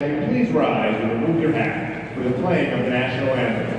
Please rise and remove your hat for the playing of the national anthem.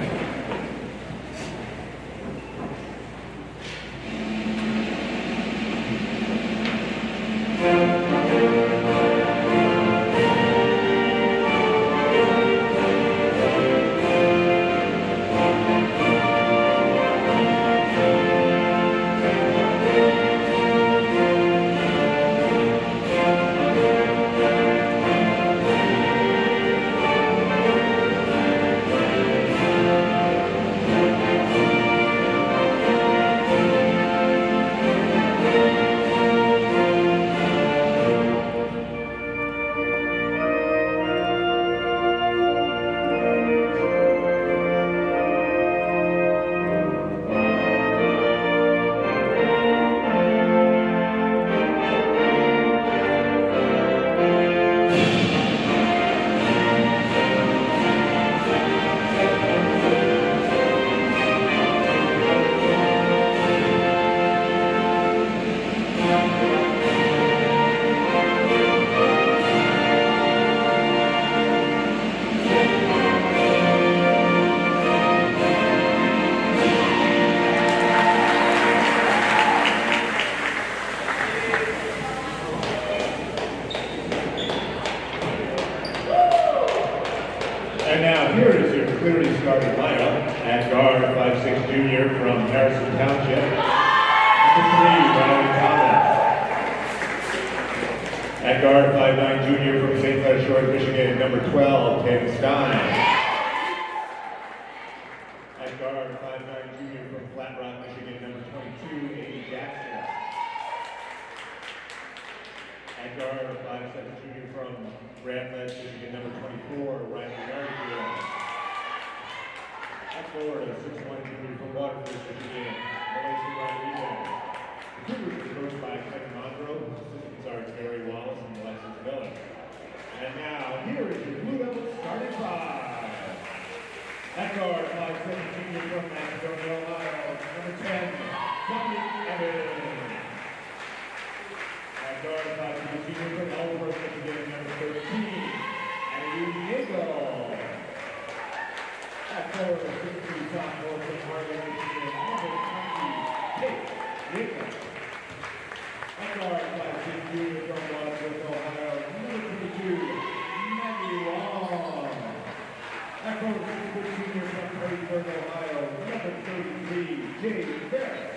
And now here is your Cleary starting lineup. At guard, 5'6" junior from Harrison Township. Number 3, Ryan Thomas. At guard, 5'9" junior from St. Clair Shores, Michigan. Number 12, Ken Stein. At guard, 5'9" junior from Flat Rock, Michigan. Number 22, Amy Jackson. At guard, 5'7" junior from Radlett, Michigan. Number 24, Ryan Garfield. At forward, 6'1" junior from Waterford, Michigan. Melissa Rodriguez. The Cougars are coached by Kevin Monroe, assistant sergeant Barry Wallace, and Alexis Miller. And now, here is your Blue Devils starting five. At guard, 5'7" junior from Macedonia, Ohio. Number 10, Dominic Evans. At guard, 5'2" junior from Ellsworth, Michigan. Number 13, Andrew Diego. At forward, 6'3" sophomore from Harlem, Michigan. Number 20, Kate Nichols. At guard, 5'6" junior from Wadsworth, Ohio. Number 22, Maggie Long. At forward, 6'4" junior from Perrysburg, Ohio. Number 33, Jay Barrett.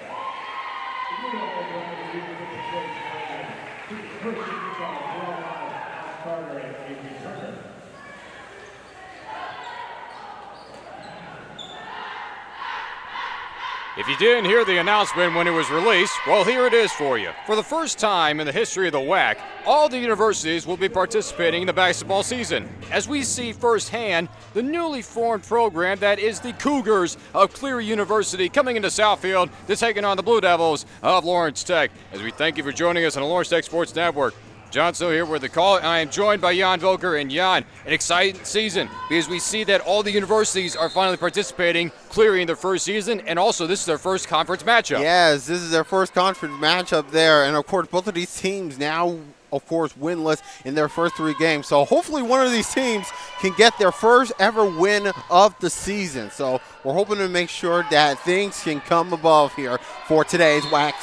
The Blue Devils are on the junior from the first time. First Carter and A.J. Turner. If you didn't hear the announcement when it was released, well, here it is for you. For the first time in the history of the WAC, all the universities will be participating in the basketball season, as we see firsthand the newly formed program that is the Cougars of Cleary University coming into Southfield to taking on the Blue Devils of Lawrence Tech. As we thank you for joining us on the Lawrence Tech Sports Network. John So here with the call. I am joined by Jan Volker. And Jan, an exciting season because we see that all the universities are finally participating, Cleary in their first season, and also this is their first conference matchup. Yes, this is their first conference matchup there, and of course both of these teams now, of course, winless in their first 3 games. So hopefully one of these teams can get their first ever win of the season. So we're hoping to make sure that things can come above here for today's WAC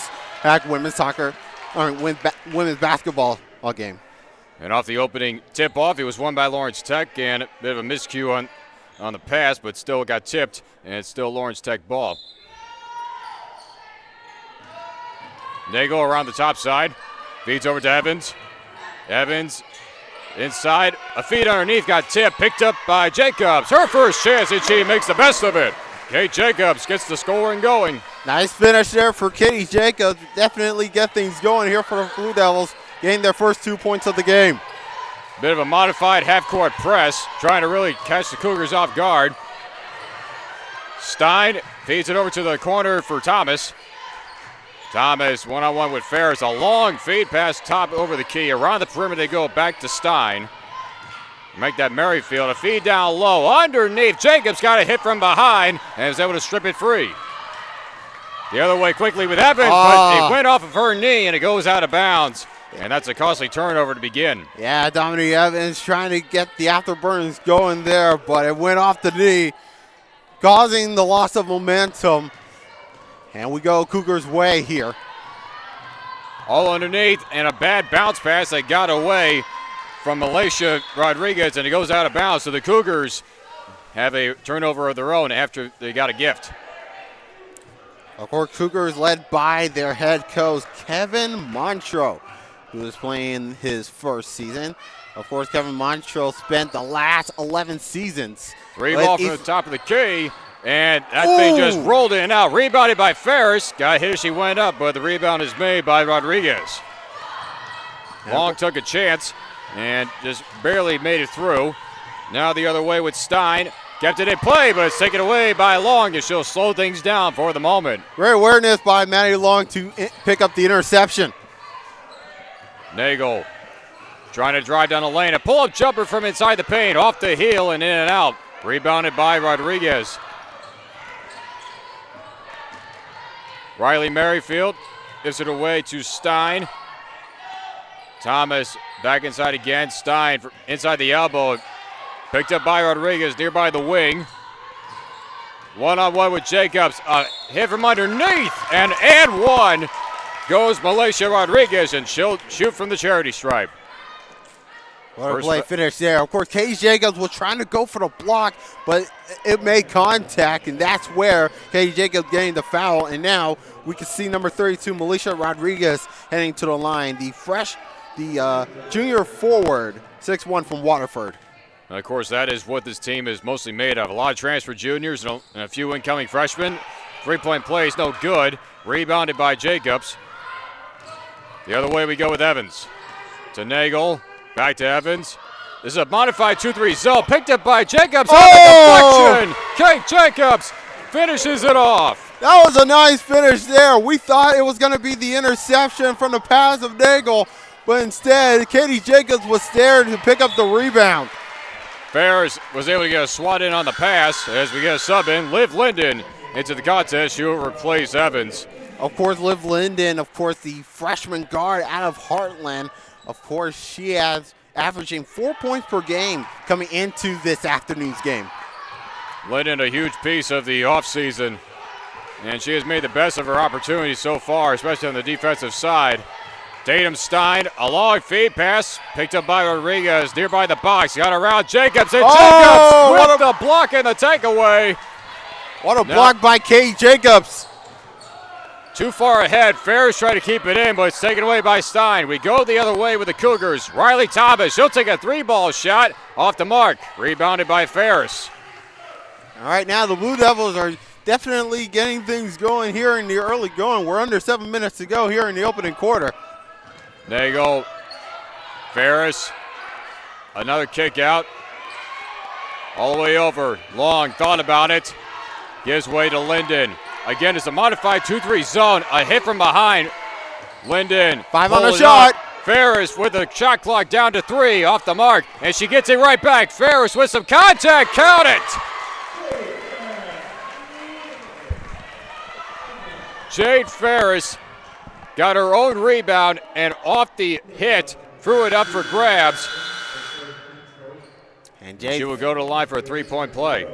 women's basketball game. And off the opening tip-off, it was won by Lawrence Tech, and a bit of a miscue on the pass, but still got tipped, and it's still Lawrence Tech ball. Nagel around the top side, feeds over to Evans. Evans inside, a feed underneath, got tipped, picked up by Jacobs. Her first chance, and she makes the best of it. Kate Jacobs gets the scoring going. Nice finish there for Katie Jacobs. Definitely get things going here for the Blue Devils, getting their first 2 points of the game. Bit of a modified half-court press, trying to really catch the Cougars off guard. Stein feeds it over to the corner for Thomas. Thomas one-on-one with Ferris. A long feed pass top over the key. Around the perimeter they go back to Stein. Make that Merrifield. A feed down low. Underneath. Jacobs got a hit from behind and was able to strip it free. The other way quickly with Evans, but it went off of her knee and it goes out of bounds. And that's a costly turnover to begin. Yeah, Dominic Evans trying to get the afterburners going there, but it went off the knee, causing the loss of momentum. And we go Cougars' way here. All underneath, and a bad bounce pass that got away from Malaysia Rodriguez, and it goes out of bounds. So the Cougars have a turnover of their own after they got a gift. Of course, Cougars led by their head coach, Kevin Montreux, who is playing his first season. Of course, Kevin Montreux spent the last 11 seasons. Three ball from the top of the key, and that thing just rolled in and out. Rebounded by Ferris. Got hit as she went up, but the rebound is made by Rodriguez. Long took a chance and just barely made it through. Now the other way with Stein. Kept it in play, but it's taken away by Long, and she'll slow things down for the moment. Great awareness by Maddie Long to pick up the interception. Nagel trying to drive down the lane. A pull-up jumper from inside the paint, off the heel and in and out. Rebounded by Rodriguez. Riley Merrifield gives it away to Stein. Thomas back inside again. Stein inside the elbow. Picked up by Rodriguez nearby the wing. One-on-one with Jacobs. A hit from underneath, and one goes Malaysia Rodriguez, and she'll shoot from the charity stripe. What a play finish there. Of course, Katie Jacobs was trying to go for the block, but it made contact, and that's where Katie Jacobs getting the foul. And now we can see number 32, Malaysia Rodriguez, heading to the line. The junior forward, 6'1" from Waterford. And of course, that is what this team is mostly made of. A lot of transfer juniors and a few incoming freshmen. Three-point plays, no good. Rebounded by Jacobs. The other way we go with Evans. To Nagel. Back to Evans. This is a modified 2-3 zone. Picked up by Jacobs. Deflection. Kate Jacobs finishes it off. That was a nice finish there. We thought it was going to be the interception from the pass of Nagel, but instead, Katie Jacobs was there to pick up the rebound. Ferris was able to get a swat in on the pass as we get a sub in. Liv Linden into the contest. She will replace Evans. Of course, Liv Linden, of course, the freshman guard out of Heartland. Of course, she has averaging 4 points per game coming into this afternoon's game. Linden, a huge piece of the offseason, and she has made the best of her opportunities so far, especially on the defensive side. Tatum Stein, a long feed pass, picked up by Rodriguez, nearby the box, got around Jacobs, and Jacobs with the block and the takeaway. What a block by Katie Jacobs. Too far ahead. Ferris trying to keep it in, but it's taken away by Stein. We go the other way with the Cougars. Riley Thomas, she'll take a three-ball shot off the mark. Rebounded by Ferris. All right, now the Blue Devils are definitely getting things going here in the early going. We're under 7 minutes to go here in the opening quarter. Nagel, Ferris, another kick out. All the way over. Long thought about it. Gives way to Linden. Again, it's a modified 2-3 zone. A hit from behind. Linden. 5 on the shot. Ferris with the shot clock down to 3 off the mark. And she gets it right back. Ferris with some contact. Count it. Jade Ferris got her own rebound and off the hit. Threw it up for grabs. And she will go to the line for a three-point play.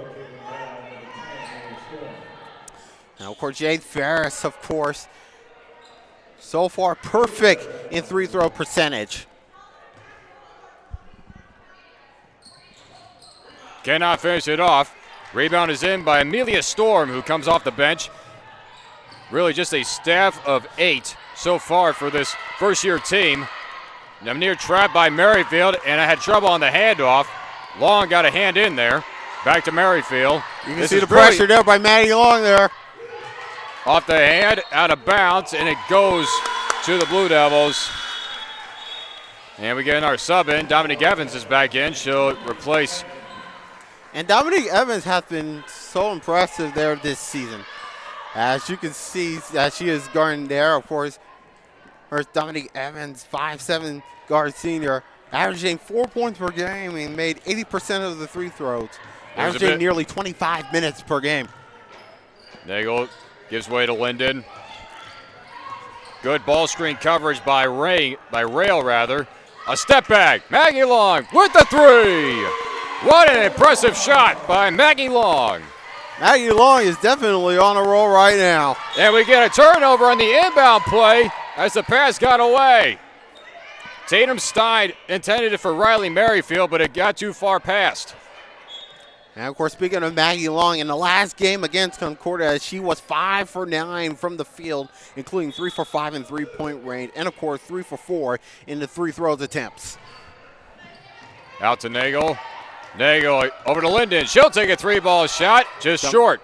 Now, of course, Jade Ferris, of course, so far perfect in free-throw percentage. Cannot finish it off. Rebound is in by Amelia Storm, who comes off the bench. Really just a staff of 8 so far for this first-year team. I'm near trapped by Merrifield, and I had trouble on the handoff. Long got a hand in there. Back to Merrifield. You can see the pressure there by Maddie Long there. Off the hand, out of bounds, and it goes to the Blue Devils. And we get our sub in. Dominic Evans is back in. She'll replace. And Dominic Evans has been so impressive there this season. As you can see, she is guarding there, of course. There's Dominic Evans, 5'7" guard senior, averaging 4 points per game and made 80% of the free throws, averaging nearly 25 minutes per game. Nagel gives way to Linden. Good ball screen coverage by Rail rather. A step back. Maggie Long with the three. What an impressive shot by Maggie Long. Maggie Long is definitely on a roll right now. And we get a turnover on the inbound play as the pass got away. Tatum Stein intended it for Riley Merrifield, but it got too far past. And, of course, speaking of Maggie Long, in the last game against Concordia, she was 5 for 9 from the field, including 3 for 5 in three-point range, and, of course, 3 for 4 in the free throws attempts. Out to Nagel. Nagel over to Linden. She'll take a three-ball shot, just short.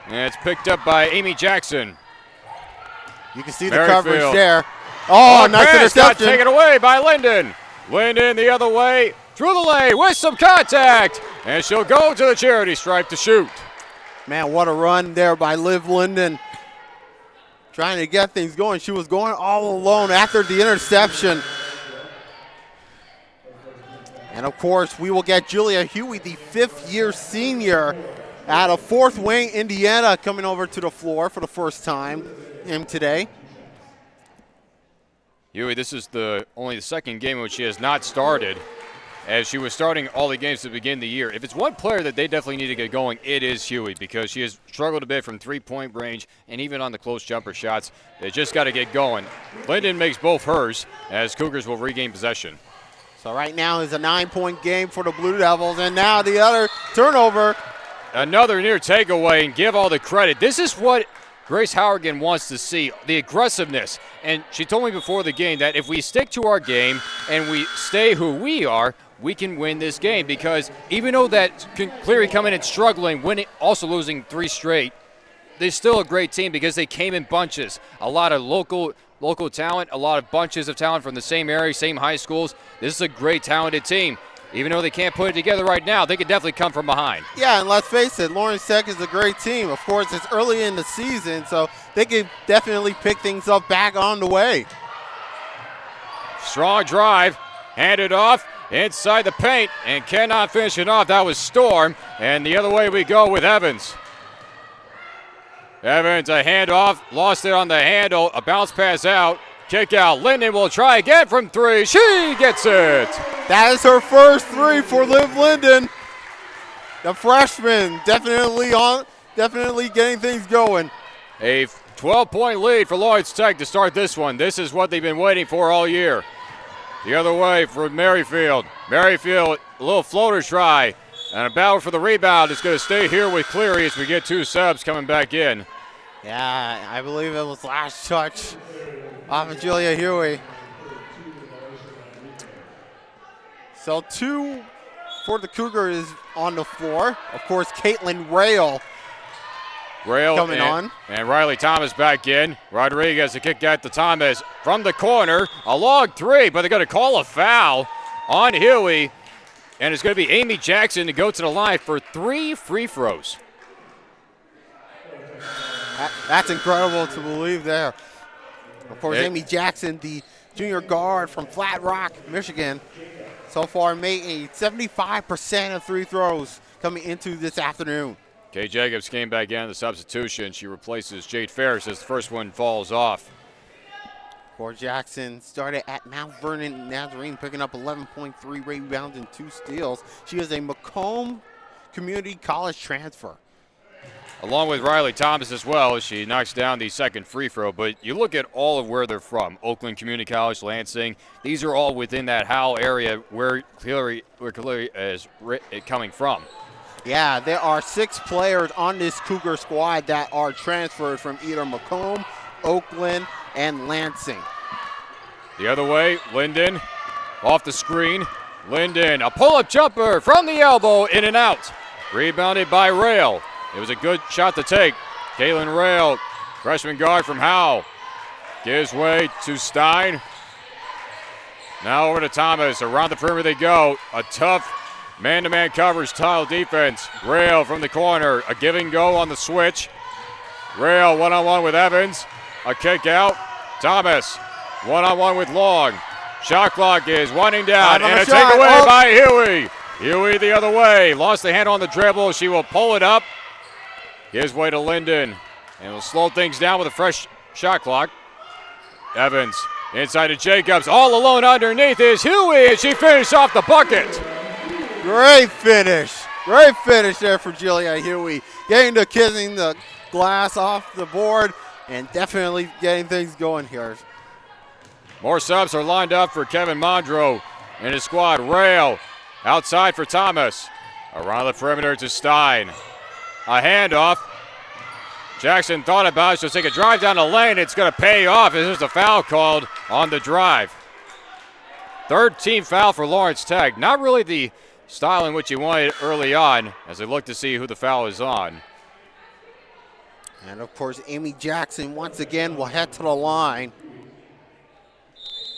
And it's picked up by Amy Jackson. You can see the coverage there. Nice interception. Got taken away by Linden. Linden the other way. Through the lane with some contact, and she'll go to the charity stripe to shoot. Man, what a run there by Liv Linden. Trying to get things going. She was going all alone after the interception. And, of course, we will get Julia Huey, the fifth-year senior out of Fort Wayne, Indiana, coming over to the floor for the first time today. Huey, this is only the second game in which she has not started, as she was starting all the games to begin the year. If it's one player that they definitely need to get going, it is Huey, because she has struggled a bit from three-point range and even on the close jumper shots. They just got to get going. Linden makes both hers as Cougars will regain possession. So right now is a 9-point game for the Blue Devils, and now the other turnover. Another near takeaway, and give all the credit. This is what Grace Howergan wants to see, the aggressiveness. And she told me before the game that if we stick to our game and we stay who we are, we can win this game, because even though that Cleary coming in struggling, also losing 3 straight, they're still a great team because they came in bunches. A lot of local talent, a lot of bunches of talent from the same area, same high schools. This is a great, talented team. Even though they can't put it together right now, they could definitely come from behind. Yeah, and let's face it, Lawrence Tech is a great team. Of course, it's early in the season, so they could definitely pick things up back on the way. Strong drive, handed off inside the paint, and cannot finish it off. That was Storm, and the other way we go with Evans. Evans, a handoff, lost it on the handle, a bounce pass out, kick out. Linden will try again from 3. She gets it. That is her first 3 for Liv Linden. The freshman definitely getting things going. A 12-point lead for Lawrence Tech to start this one. This is what they've been waiting for all year. The other way for Merrifield. Merrifield, a little floater try. And a battle for the rebound is going to stay here with Cleary as we get 2 subs coming back in. Yeah, I believe it was last touch off of Julia Huey. So 2 for the Cougars on the floor. Of course, Caitlin Rail coming on. And Riley Thomas back in. Rodriguez a kick out to Thomas from the corner. A long 3, but they're going to call a foul on Huey. And it's going to be Amy Jackson to go to the line for 3 free throws. That's incredible to believe there. Of course, Amy Jackson, the junior guard from Flat Rock, Michigan, so far made 75% of free throws coming into this afternoon. Kay Jacobs came back in the substitution. She replaces Jade Ferris as the first one falls off. Cor Jackson started at Mount Vernon Nazarene, picking up 11.3 rebounds and 2 steals. She is a Macomb Community College transfer. Along with Riley Thomas as well, she knocks down the second free throw. But you look at all of where they're from, Oakland Community College, Lansing. These are all within that Howell area where Cleary is coming from. Yeah, there are 6 players on this Cougar squad that are transferred from either Macomb, Oakland, and Lansing. The other way, Linden off the screen. Linden, a pull-up jumper from the elbow, in and out. Rebounded by Rail. It was a good shot to take. Kaylin Rail, freshman guard from Howell, gives way to Stein. Now over to Thomas. Around the perimeter they go. A tough man-to-man coverage tile defense. Rail from the corner. A give and go on the switch. Rail one-on-one with Evans. A kick out. Thomas one-on-one with Long. Shot clock is winding down, and a takeaway by Huey. Huey the other way. Lost the handle on the dribble. She will pull it up. Gives way to Linden, and will slow things down with a fresh shot clock. Evans inside to Jacobs. All alone underneath is Huey, and she finished off the bucket. Great finish. Great finish there for Julia Huey. Getting the glass off the board and definitely getting things going here. More subs are lined up for Kevin Mondro and his squad. Rail outside for Thomas. Around the perimeter to Stein. A handoff. Jackson thought about it, so take a drive down the lane. It's going to pay off. There's a foul called on the drive. Third team foul for Lawrence Tech. Not really the style in which he wanted early on as they look to see who the foul is on. And, of course, Amy Jackson once again will head to the line.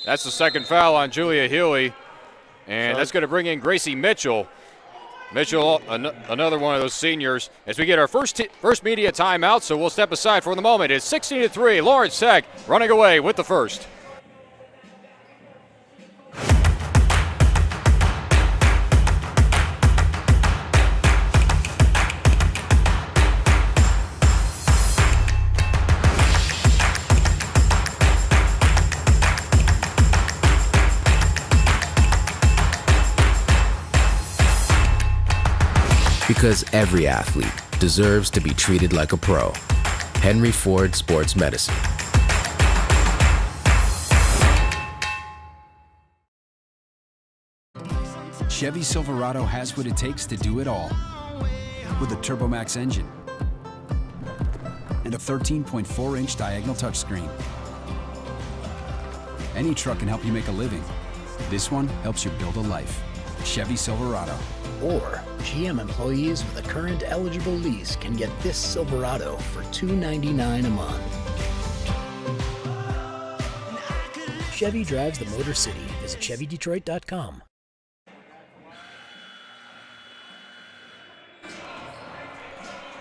That's the second foul on Julia Huey. And that's going to bring in Gracie Mitchell. Mitchell, another one of those seniors, as we get our first media timeout, so we'll step aside for the moment. It's 16-3, Lawrence Tech running away with the first. Because every athlete deserves to be treated like a pro. Henry Ford Sports Medicine. Chevy Silverado has what it takes to do it all. With a TurboMax engine and a 13.4-inch diagonal touchscreen. Any truck can help you make a living. This one helps you build a life. Chevy Silverado. Or GM employees with a current eligible lease can get this Silverado for $299 a month. Chevy drives the Motor City. Visit ChevyDetroit.com.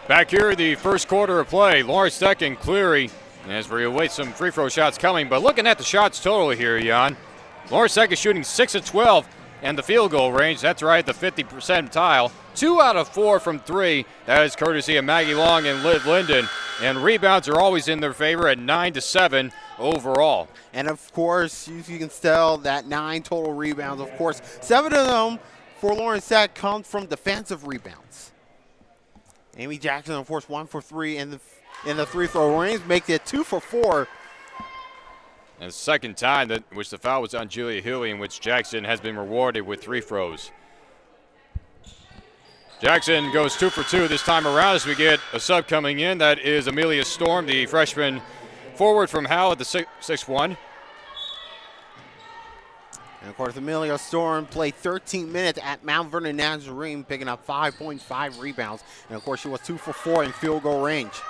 Back here, the first quarter of play, Lawrence Tech and Cleary, as we await some free throw shots coming. But looking at the shots total here, Jan, Lawrence Tech is shooting 6 of 12. And the field goal range, that's right, the 50 percentile. 2 out of 4 from 3. That is courtesy of Maggie Long and Liv Linden. And rebounds are always in their favor at 9-7 overall. And, of course, you can tell that 9 total rebounds. Of course, 7 of them for Lawrence Tech come from defensive rebounds. Amy Jackson, of course, 1 for 3 in the free throw range, makes it 2 for 4. And the second time that which the foul was on Julia Huey, in which Jackson has been rewarded with 3 throws. Jackson goes 2 for 2 this time around as we get a sub coming in. That is Amelia Storm, the freshman forward from Howe at the 6'1". And, of course, Amelia Storm played 13 minutes at Mount Vernon Nazarene, picking up 5.5 rebounds. And, of course, she was 2 for 4 in field goal range.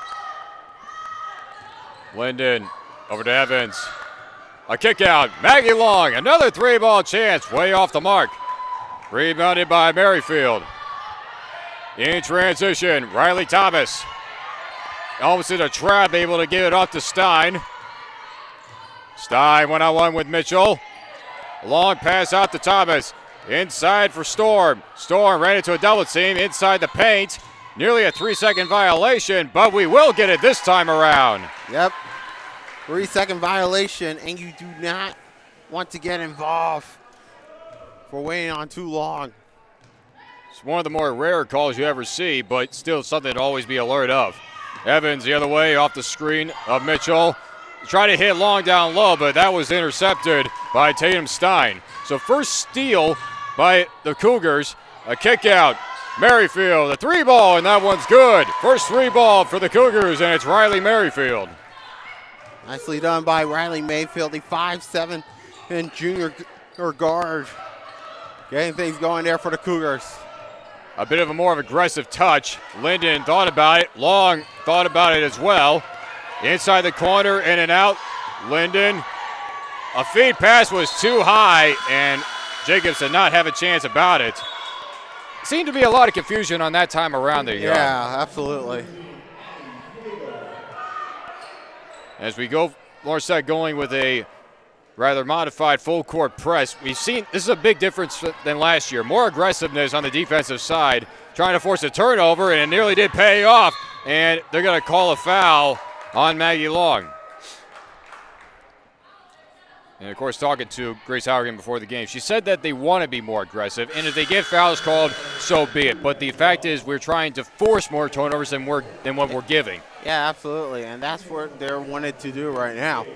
Linden over to Evans. A kick out. Maggie Long, another 3-ball chance, way off the mark. Rebounded by Merrifield. In transition, Riley Thomas. Almost in a trap, able to give it off to Stein. Stein one-on-one with Mitchell. Long pass out to Thomas. Inside for Storm. Storm ran into a double team inside the paint. Nearly a 3-second violation, but we will get it this time around. Yep. 3-second violation, and you do not want to get involved for waiting on too long. It's one of the more rare calls you ever see, but still something to always be alert of. Evans the other way off the screen of Mitchell. Tried to hit Long down low, but that was intercepted by Tatum Stein. So first steal by the Cougars. A kick out. Merrifield, a 3-ball, and that one's good. First 3-ball for the Cougars, and it's Riley Merrifield. Nicely done by Riley Mayfield, the 5'7" and junior guard. Getting things going there for the Cougars. A bit of a more aggressive touch. Linden thought about it. Long thought about it as well. Inside the corner, in and out. Linden. A feed pass was too high, and Jacobs did not have a chance about it. Seemed to be a lot of confusion on that time around there. Yeah, absolutely. As we go, Lawrence Tech going with a rather modified full court press. We've seen this is a big difference than last year. More aggressiveness on the defensive side, trying to force a turnover, and it nearly did pay off. And they're going to call a foul on Maggie Long. And, of course, talking to Grace Howard before the game, she said that they want to be more aggressive, and if they get fouls called, so be it. But the fact is we're trying to force more turnovers than what we're giving. Yeah, absolutely, and that's what they're wanted to do right now.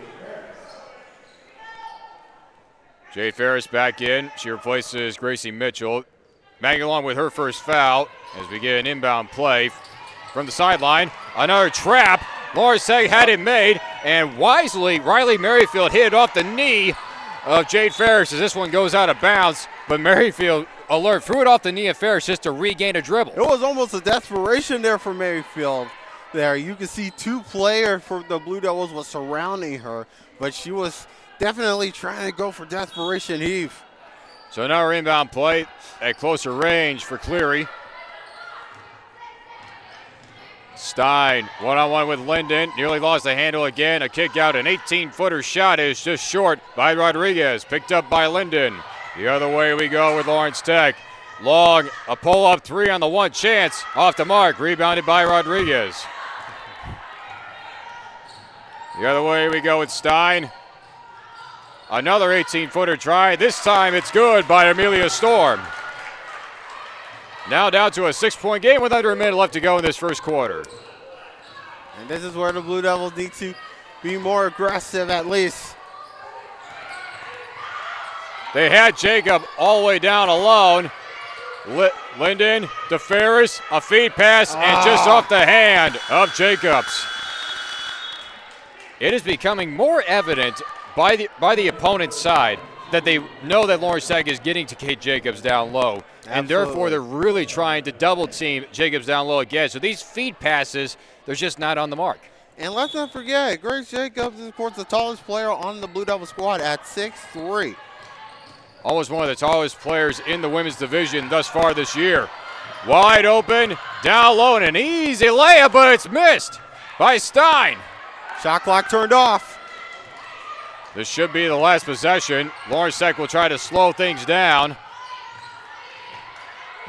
Jade Ferris back in. She replaces Gracie Mitchell. Maggie along with her first foul as we get an inbound play from the sideline. Another trap. Lauren Seg had it made, and wisely, Riley Merrifield hit it off the knee of Jade Ferris as this one goes out of bounds. But Merrifield, alert, threw it off the knee of Ferris just to regain a dribble. It was almost a desperation there for Merrifield. There, you can see two players for the Blue Devils was surrounding her, but she was definitely trying to go for desperation heave. So another inbound play at closer range for Cleary. Stein, one-on-one with Linden, nearly lost the handle again. A kick out, an 18-footer shot is just short by Rodriguez, picked up by Linden. The other way we go with Lawrence Tech. Long, a pull-up three on the one chance, off the mark, rebounded by Rodriguez. The other way we go with Stein. Another 18-footer try, this time it's good by Amelia Storm. Now down to a 6-point game with under a minute left to go in this first quarter. And this is where the Blue Devils need to be more aggressive at least. They had Jacob all the way down alone. Linden to Ferris, a feed pass, and just off the hand of Jacobs. It is becoming more evident by the opponent's side that they know that Lawrence Tech is getting to Kate Jacobs down low. And therefore, they're really trying to double team Jacobs down low again. So these feed passes, they're just not on the mark. And let's not forget, Grace Jacobs is, of course, the tallest player on the Blue Devil squad at 6'3". Almost one of the tallest players in the women's division thus far this year. Wide open, down low, and an easy layup, but it's missed by Stein. Shot clock turned off. This should be the last possession. Lawrence Tech will try to slow things down.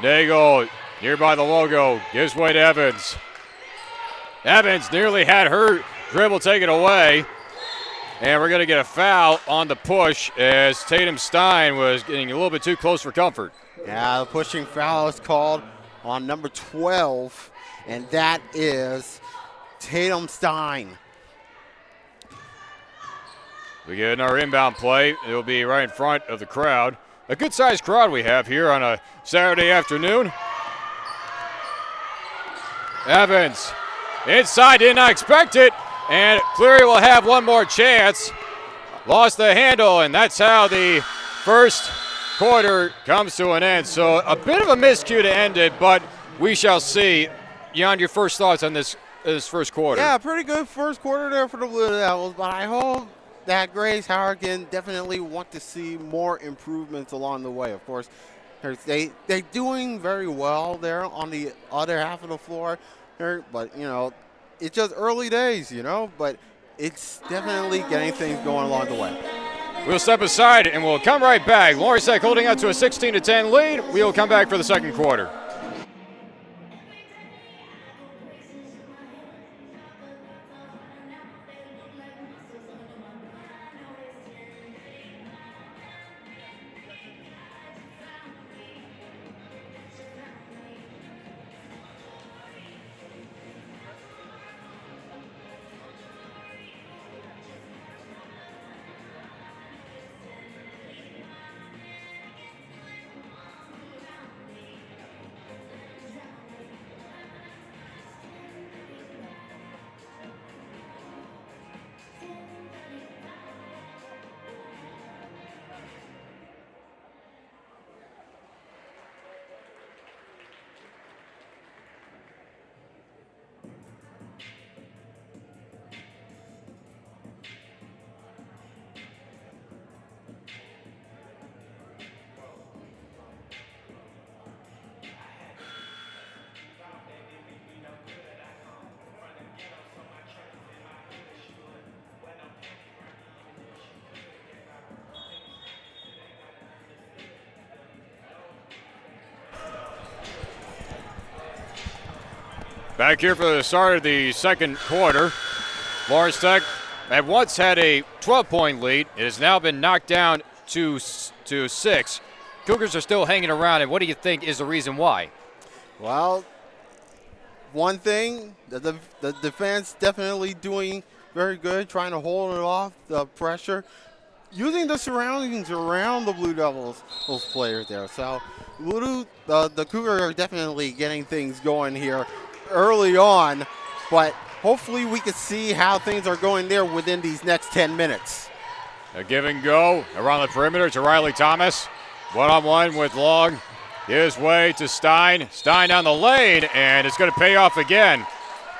Nagel, nearby the logo, gives way to Evans. Evans nearly had her dribble taken away. And we're going to get a foul on the push as Tatum Stein was getting a little bit too close for comfort. Yeah, the pushing foul is called on number 12, and that is Tatum Stein. We get another inbound play. It'll be right in front of the crowd. A good-sized crowd we have here on a Saturday afternoon. Evans inside, did not expect it, and Cleary will have one more chance. Lost the handle, and that's how the first quarter comes to an end. So a bit of a miscue to end it, but we shall see. Jan, your first thoughts on this first quarter? Yeah, pretty good first quarter there for the Blue Devils, but I hope that Grace Howard can definitely want to see more improvements along the way. Of course, they're doing very well there on the other half of the floor, but, you know, it's just early days, you know, but it's definitely getting things going along the way. We'll step aside and we'll come right back. Lawrence Tech holding out to a 16-10 lead. We'll come back for the second quarter. Back here for the start of the second quarter. Lawrence Tech had once had a 12-point lead. It has now been knocked down to 6. Cougars are still hanging around, and what do you think is the reason why? Well, one thing, the defense definitely doing very good, trying to hold it off, the pressure, using the surroundings around the Blue Devils, those players there. So the Cougars are definitely getting things going here early on, but hopefully we can see how things are going there within these next 10 minutes. A give and go around the perimeter to Riley Thomas. One-on-one with Long. His way to Stein. Stein down the lane, and it's going to pay off again.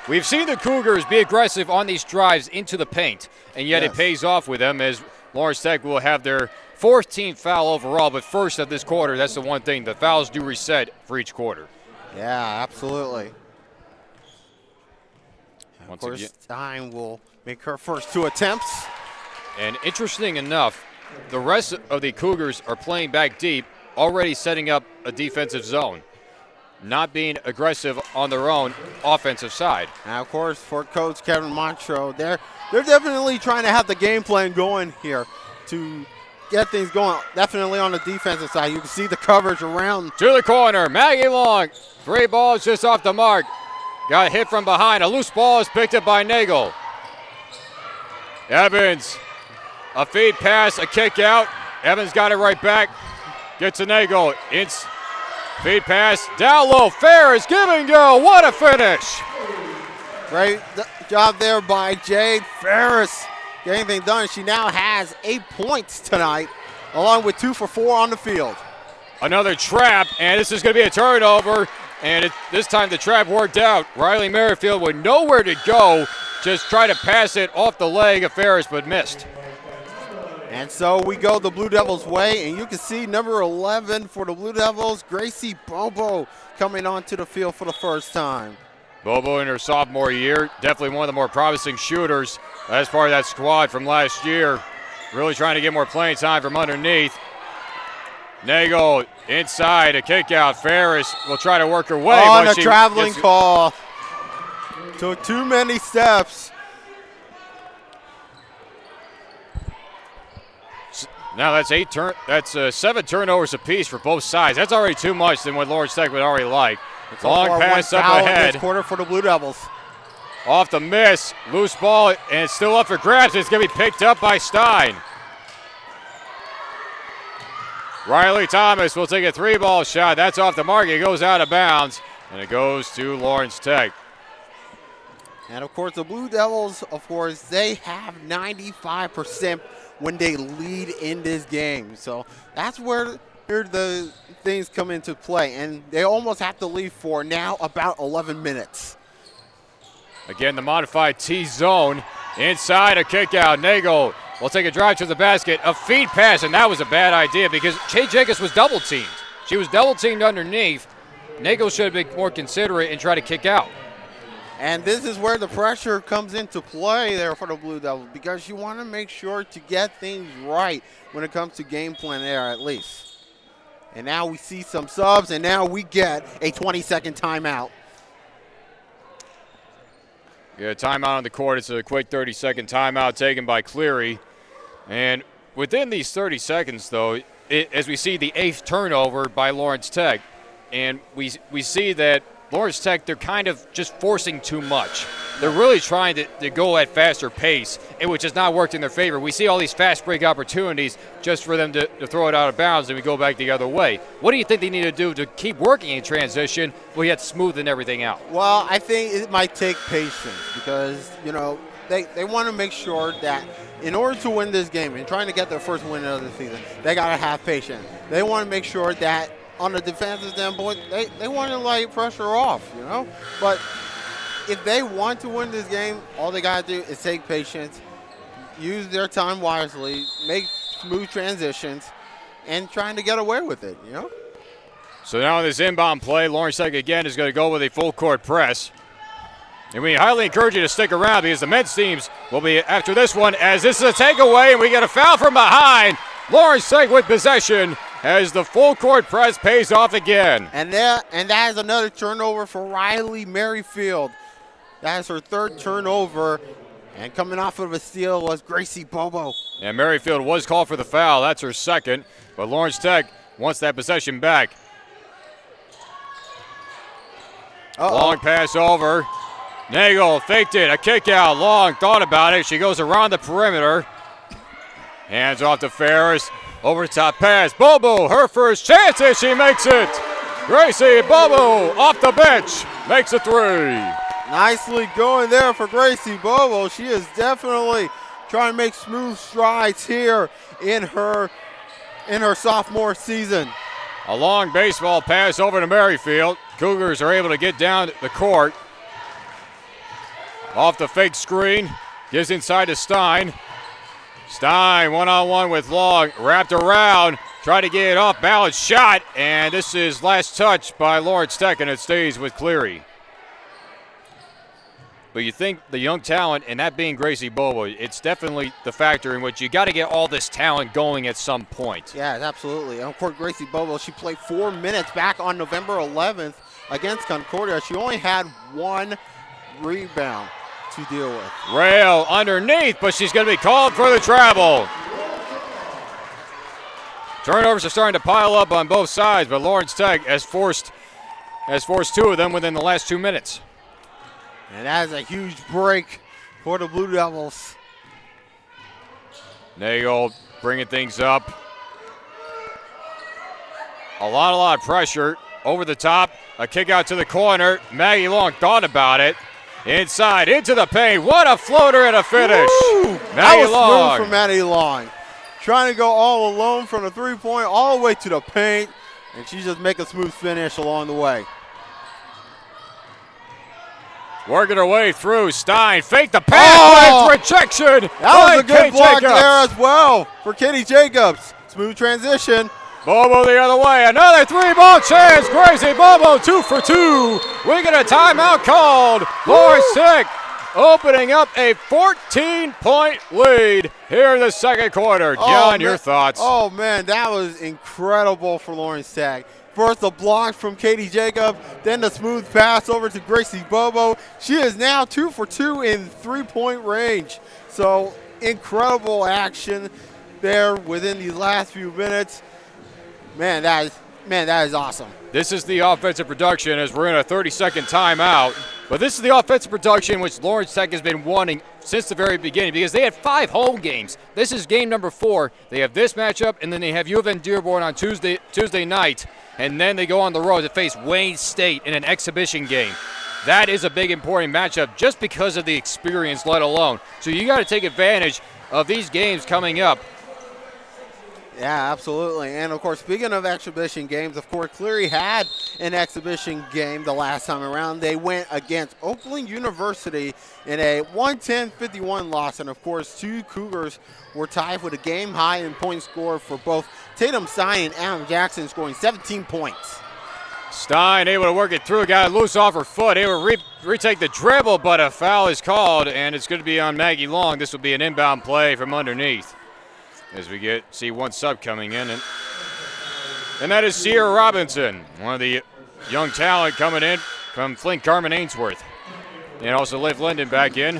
We've seen the Cougars be aggressive on these drives into the paint, and yet it pays off with them as Lawrence Tech will have their 4th team foul overall, but first of this quarter, that's the one thing. The fouls do reset for each quarter. Yeah, absolutely. Once of course, again, Stein will make her first 2 attempts. And interesting enough, the rest of the Cougars are playing back deep, already setting up a defensive zone, not being aggressive on their own offensive side. Now, of course, for Coach Kevin Montreux, they're definitely trying to have the game plan going here to get things going. Definitely on the defensive side. You can see the coverage around. To the corner, Maggie Long. 3 balls just off the mark. Got hit from behind. A loose ball is picked up by Nagel. Evans, a feed pass, a kick out. Evans got it right back. Gets to Nagel. It's feed pass, down low. Ferris, give and go. What a finish. Great job there by Jade Ferris getting things done. She now has 8 points tonight, along with 2 for 4 on the field. Another trap, and this is going to be a turnover. And this time the trap worked out. Riley Merrifield with nowhere to go. Just tried to pass it off the leg of Ferris, but missed. And so we go the Blue Devils' way, and you can see number 11 for the Blue Devils, Gracie Bobo, coming onto the field for the first time. Bobo in her sophomore year, definitely one of the more promising shooters as part of that squad from last year. Really trying to get more playing time from underneath. Nagel inside, a kick out. Ferris will try to work her way. On a traveling call. Took too many steps. Now that's 7 turnovers apiece for both sides. That's already too much than what Lawrence Tech would already like. Long pass up ahead. This quarter for the Blue Devils. Off the miss, loose ball, and it's still up for grabs. It's going to be picked up by Stein. Riley Thomas will take a 3-ball shot. That's off the mark. It goes out of bounds, and it goes to Lawrence Tech. And, of course, the Blue Devils, they have 95% when they lead in this game. So that's where the things come into play. And they almost have to lead for now about 11 minutes. Again, the modified T-zone. Inside, a kick out. Nagel will take a drive to the basket. A feed pass, and that was a bad idea because Jay Jacobs was double-teamed. She was double-teamed underneath. Nagel should have been more considerate and try to kick out. And this is where the pressure comes into play there for the Blue Devils because you want to make sure to get things right when it comes to game plan there at least. And now we see some subs, and now we get a 20-second timeout. Yeah, timeout on the court. It's a quick 30-second timeout taken by Cleary. And within these 30 seconds, though, as we see the 8th turnover by Lawrence Tech, and we see that Lawrence Tech, they're kind of just forcing too much. They're really trying to go at faster pace, which has not worked in their favor. We see all these fast break opportunities just for them to throw it out of bounds, and we go back the other way. What do you think they need to do to keep working in transition while yet smoothing everything out? Well, I think it might take patience because, they want to make sure that in order to win this game and trying to get their first win of the season, they got to have patience. They want to make sure that on the defensive standpoint, they want to light pressure off, But if they want to win this game, all they got to do is take patience, use their time wisely, make smooth transitions, and trying to get away with it, So now in this inbound play, Lawrence Tech again is going to go with a full court press. And we highly encourage you to stick around because the men's teams will be after this one as this is a takeaway and we get a foul from behind. Lawrence Tech with possession as the full court press pays off again. And that is another turnover for Riley Merrifield. That is her 3rd turnover And coming off of a steal was Gracie Bobo. And Merrifield was called for the foul. That's her second. But Lawrence Tech wants that possession back. Long pass over. Nagel faked it. A kick out. Long thought about it. She goes around the perimeter. Hands off to Ferris. Over the top pass. Bobo, her first chance, and she makes it. Gracie Bobo off the bench. Makes a three. Nicely going there for Gracie Bobo. She is definitely trying to make smooth strides here in her sophomore season. A long baseball pass over to Merrifield. Cougars are able to get down the court. Off the fake screen. Gives inside to Stein. Stein one-on-one with Long. Wrapped around. Tried to get it off. Balance shot. And this is last touch by Lawrence Tech, and it stays with Cleary. But you think the young talent, and that being Gracie Bobo, it's definitely the factor in which you got to get all this talent going at some point. Yeah, absolutely. And of course, Gracie Bobo, she played 4 minutes back on November 11th against Concordia. She only had 1 rebound to deal with. Rail underneath, but she's going to be called for the travel. Turnovers are starting to pile up on both sides, but Lawrence Tech has forced 2 of them within the last 2 minutes. And that is a huge break for the Blue Devils. Nagel bringing things up. A lot of pressure. Over the top, a kick out to the corner. Maggie Long thought about it. Inside, into the paint. What a floater and a finish. Woo! Maggie that was Long. smooth for Maddie Long. Trying to go all alone from the three-point all the way to the paint. And she just make a smooth finish along the way. Working her way through. Stein faked the pass. Rejection. That was a good block there as well for Katie Jacobs. Smooth transition. Bobo the other way. Another 3-ball chance. Gracie Bobo 2 for 2. We get a timeout called. Lawrence Tech opening up a 14-point lead here in the second quarter. John, your thoughts? Oh, man, that was incredible for Lawrence Tech. First, the block from Katie Jacob, then the smooth pass over to Gracie Bobo. She is now 2 for 2 in 3-point range. So, incredible action there within these last few minutes. Man, that is awesome. This is the offensive production as we're in a 30-second timeout. But this is the offensive production which Lawrence Tech has been wanting since the very beginning because they had 5 home games. This is game number 4. They have this matchup, and then they have U of N Dearborn on Tuesday night. And then they go on the road to face Wayne State in an exhibition game. That is a big, important matchup just because of the experience, let alone. So you got to take advantage of these games coming up. Yeah, absolutely. And, of course, speaking of exhibition games, of course, Cleary had an exhibition game the last time around. They went against Oakland University in a 110-51 loss. And, of course, 2 Cougars were tied with a game high in point score for both Tatum Stein and Adam Jackson, scoring 17 points. Stein able to work it through, got it loose off her foot, able to retake the dribble, but a foul is called, and it's going to be on Maggie Long. This will be an inbound play from underneath as we see one sub coming in, and that is Sierra Robinson, one of the young talent coming in from Flint Carmen Ainsworth, and also Liv Linden back in.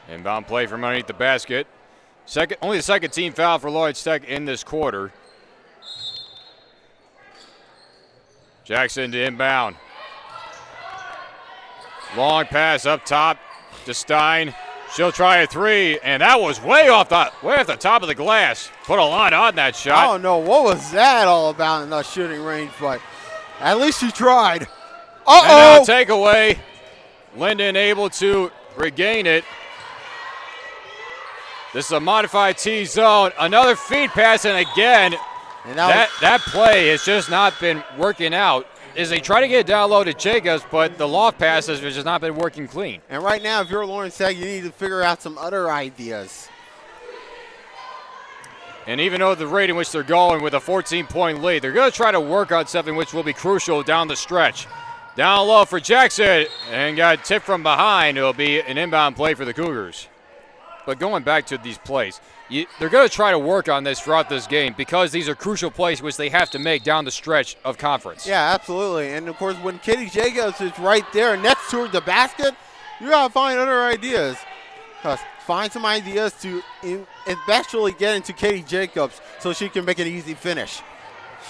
Inbound play from underneath the basket. Only the second team foul for Lawrence Tech in this quarter. Jackson to inbound. Long pass up top to Stein. She'll try a 3, and that was way off the top of the glass. Put a lot on that shot. I don't know what was that all about in the shooting range, but at least she tried. And now takeaway. Linden able to regain it. This is a modified T zone. Another feed pass, and again, that play has just not been working out. As they try to get it down low to Jacobs, but the loft passes have just not been working clean. And right now, if you're Lawrence Tech, you need to figure out some other ideas. And even though the rate in which they're going with a 14-point lead, they're going to try to work on something which will be crucial down the stretch. Down low for Jackson, and got tipped from behind. It'll be an inbound play for the Cougars. But going back to these plays, they're going to try to work on this throughout this game because these are crucial plays which they have to make down the stretch of conference. Yeah, absolutely. And, of course, when Katie Jacobs is right there next to the basket, you got to find other ideas. Find some ideas to eventually get into Katie Jacobs so she can make an easy finish.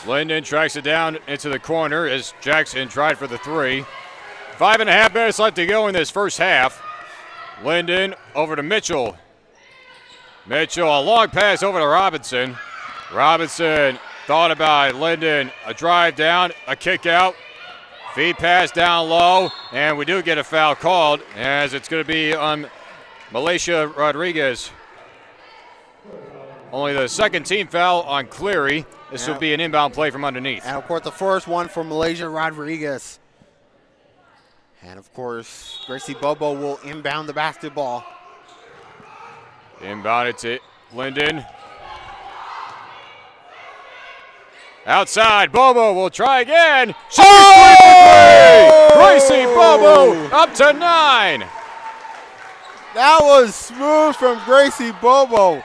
Linden tracks it down into the corner as Jackson tried for the three. 5.5 minutes left to go in this first half. Linden over to Mitchell. Mitchell, a long pass over to Robinson. Robinson thought about it. Linden, a drive down, a kick out. Feed pass down low, and we do get a foul called as it's going to be on Malaysia Rodriguez. Only the second team foul on Cleary. This will be an inbound play from underneath. And, of course, the first one for Malaysia Rodriguez. And, of course, Gracie Bobo will inbound the basketball. Inbounded to Linden. Outside, Bobo will try again. She's Gracie Bobo up to 9. That was smooth from Gracie Bobo.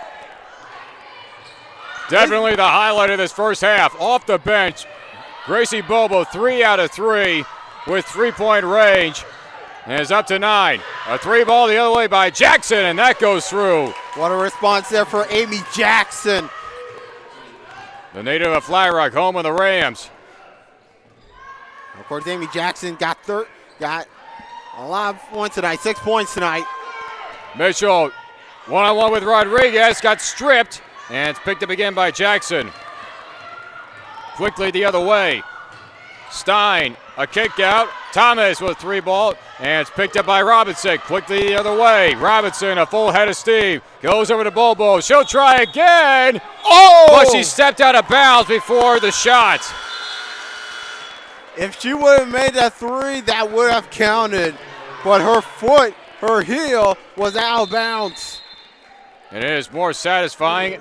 Definitely the highlight of this first half. Off the bench, Gracie Bobo 3 out of 3 with 3-point range. And it's up to 9. A three ball the other way by Jackson, and that goes through. What a response there for Amy Jackson. The native of Flat Rock, home of the Rams. Of course, Amy Jackson got a lot of points tonight, 6 points tonight. Mitchell, one-on-one with Rodriguez, got stripped, and it's picked up again by Jackson. Quickly the other way. Stein, a kick out. Thomas with a three ball, and it's picked up by Robinson. Quickly the other way. Robinson, a full head of steam, goes over to Bobo. She'll try again. Oh! But she stepped out of bounds before the shot. If she would have made that three, that would have counted. But her heel was out of bounds. And it is more satisfying.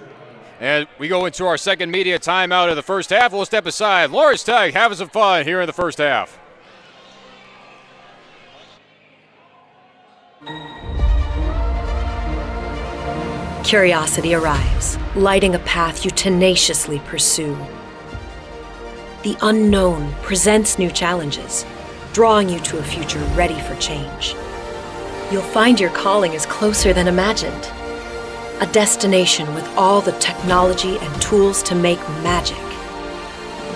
And we go into our second media timeout of the first half. We'll step aside. Lawrence Tech having some fun here in the first half. Curiosity arrives, lighting a path you tenaciously pursue. The unknown presents new challenges, drawing you to a future ready for change. You'll find your calling is closer than imagined. A destination with all the technology and tools to make magic.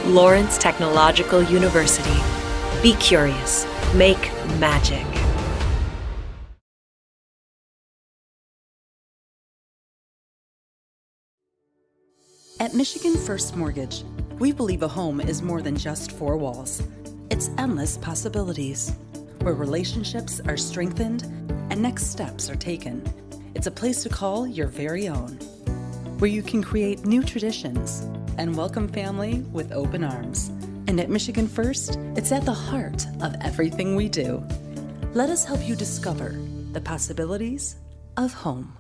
Lawrence Technological University. Be curious. Make magic. At Michigan First Mortgage, we believe a home is more than just four walls. It's endless possibilities, where relationships are strengthened and next steps are taken. It's a place to call your very own, where you can create new traditions and welcome family with open arms. And at Michigan First, it's at the heart of everything we do. Let us help you discover the possibilities of home.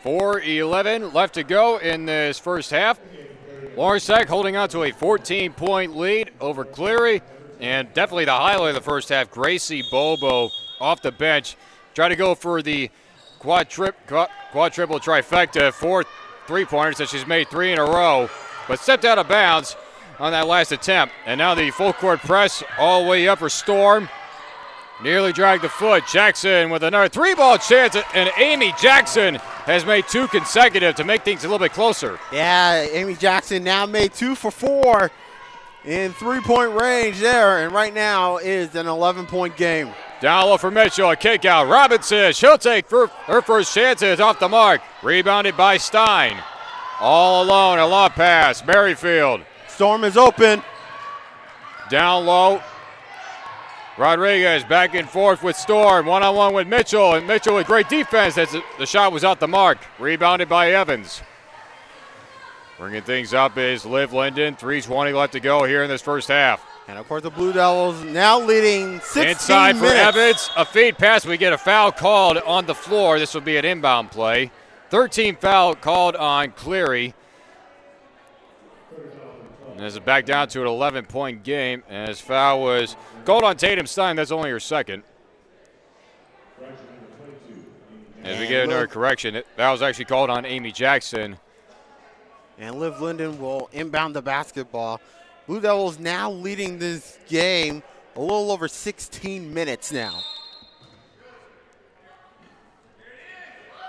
.4:11 left to go in this first half. Lawrence Tech holding on to a 14-point lead over Cleary. And definitely the highlight of the first half, Gracie Bobo off the bench. Try to go for the quad triple trifecta, 4 3-pointers that she's made 3 in a row, but stepped out of bounds on that last attempt. And now the full court press all the way up for Storm. Nearly dragged the foot. Jackson with another 3-ball chance, and Amy Jackson has made 2 consecutive to make things a little bit closer. Yeah, Amy Jackson now made 2 for 4 in 3-point range there, and right now is an 11-point game. Down low for Mitchell, a kick out. Robinson, she'll take her first chances off the mark. Rebounded by Stein. All alone, a lob pass. Merrifield. Storm is open. Down low. Rodriguez back and forth with Storm, one-on-one with Mitchell, and Mitchell with great defense as the shot was out the mark. Rebounded by Evans. Bringing things up is Liv Linden, 3:20 left to go here in this first half. And, of course, the Blue Devils now leading 16 Inside minutes. for Evans, a feed pass. We get a foul called on the floor. This will be an inbound play. 13 foul called on Cleary. And as it back down to an 11-point game, and his foul was called on Tatum Stein. That's only her second. As we get another correction, that was actually called on Amy Jackson. And Liv Linden will inbound the basketball. Blue Devils now leading this game a little over 16 minutes now.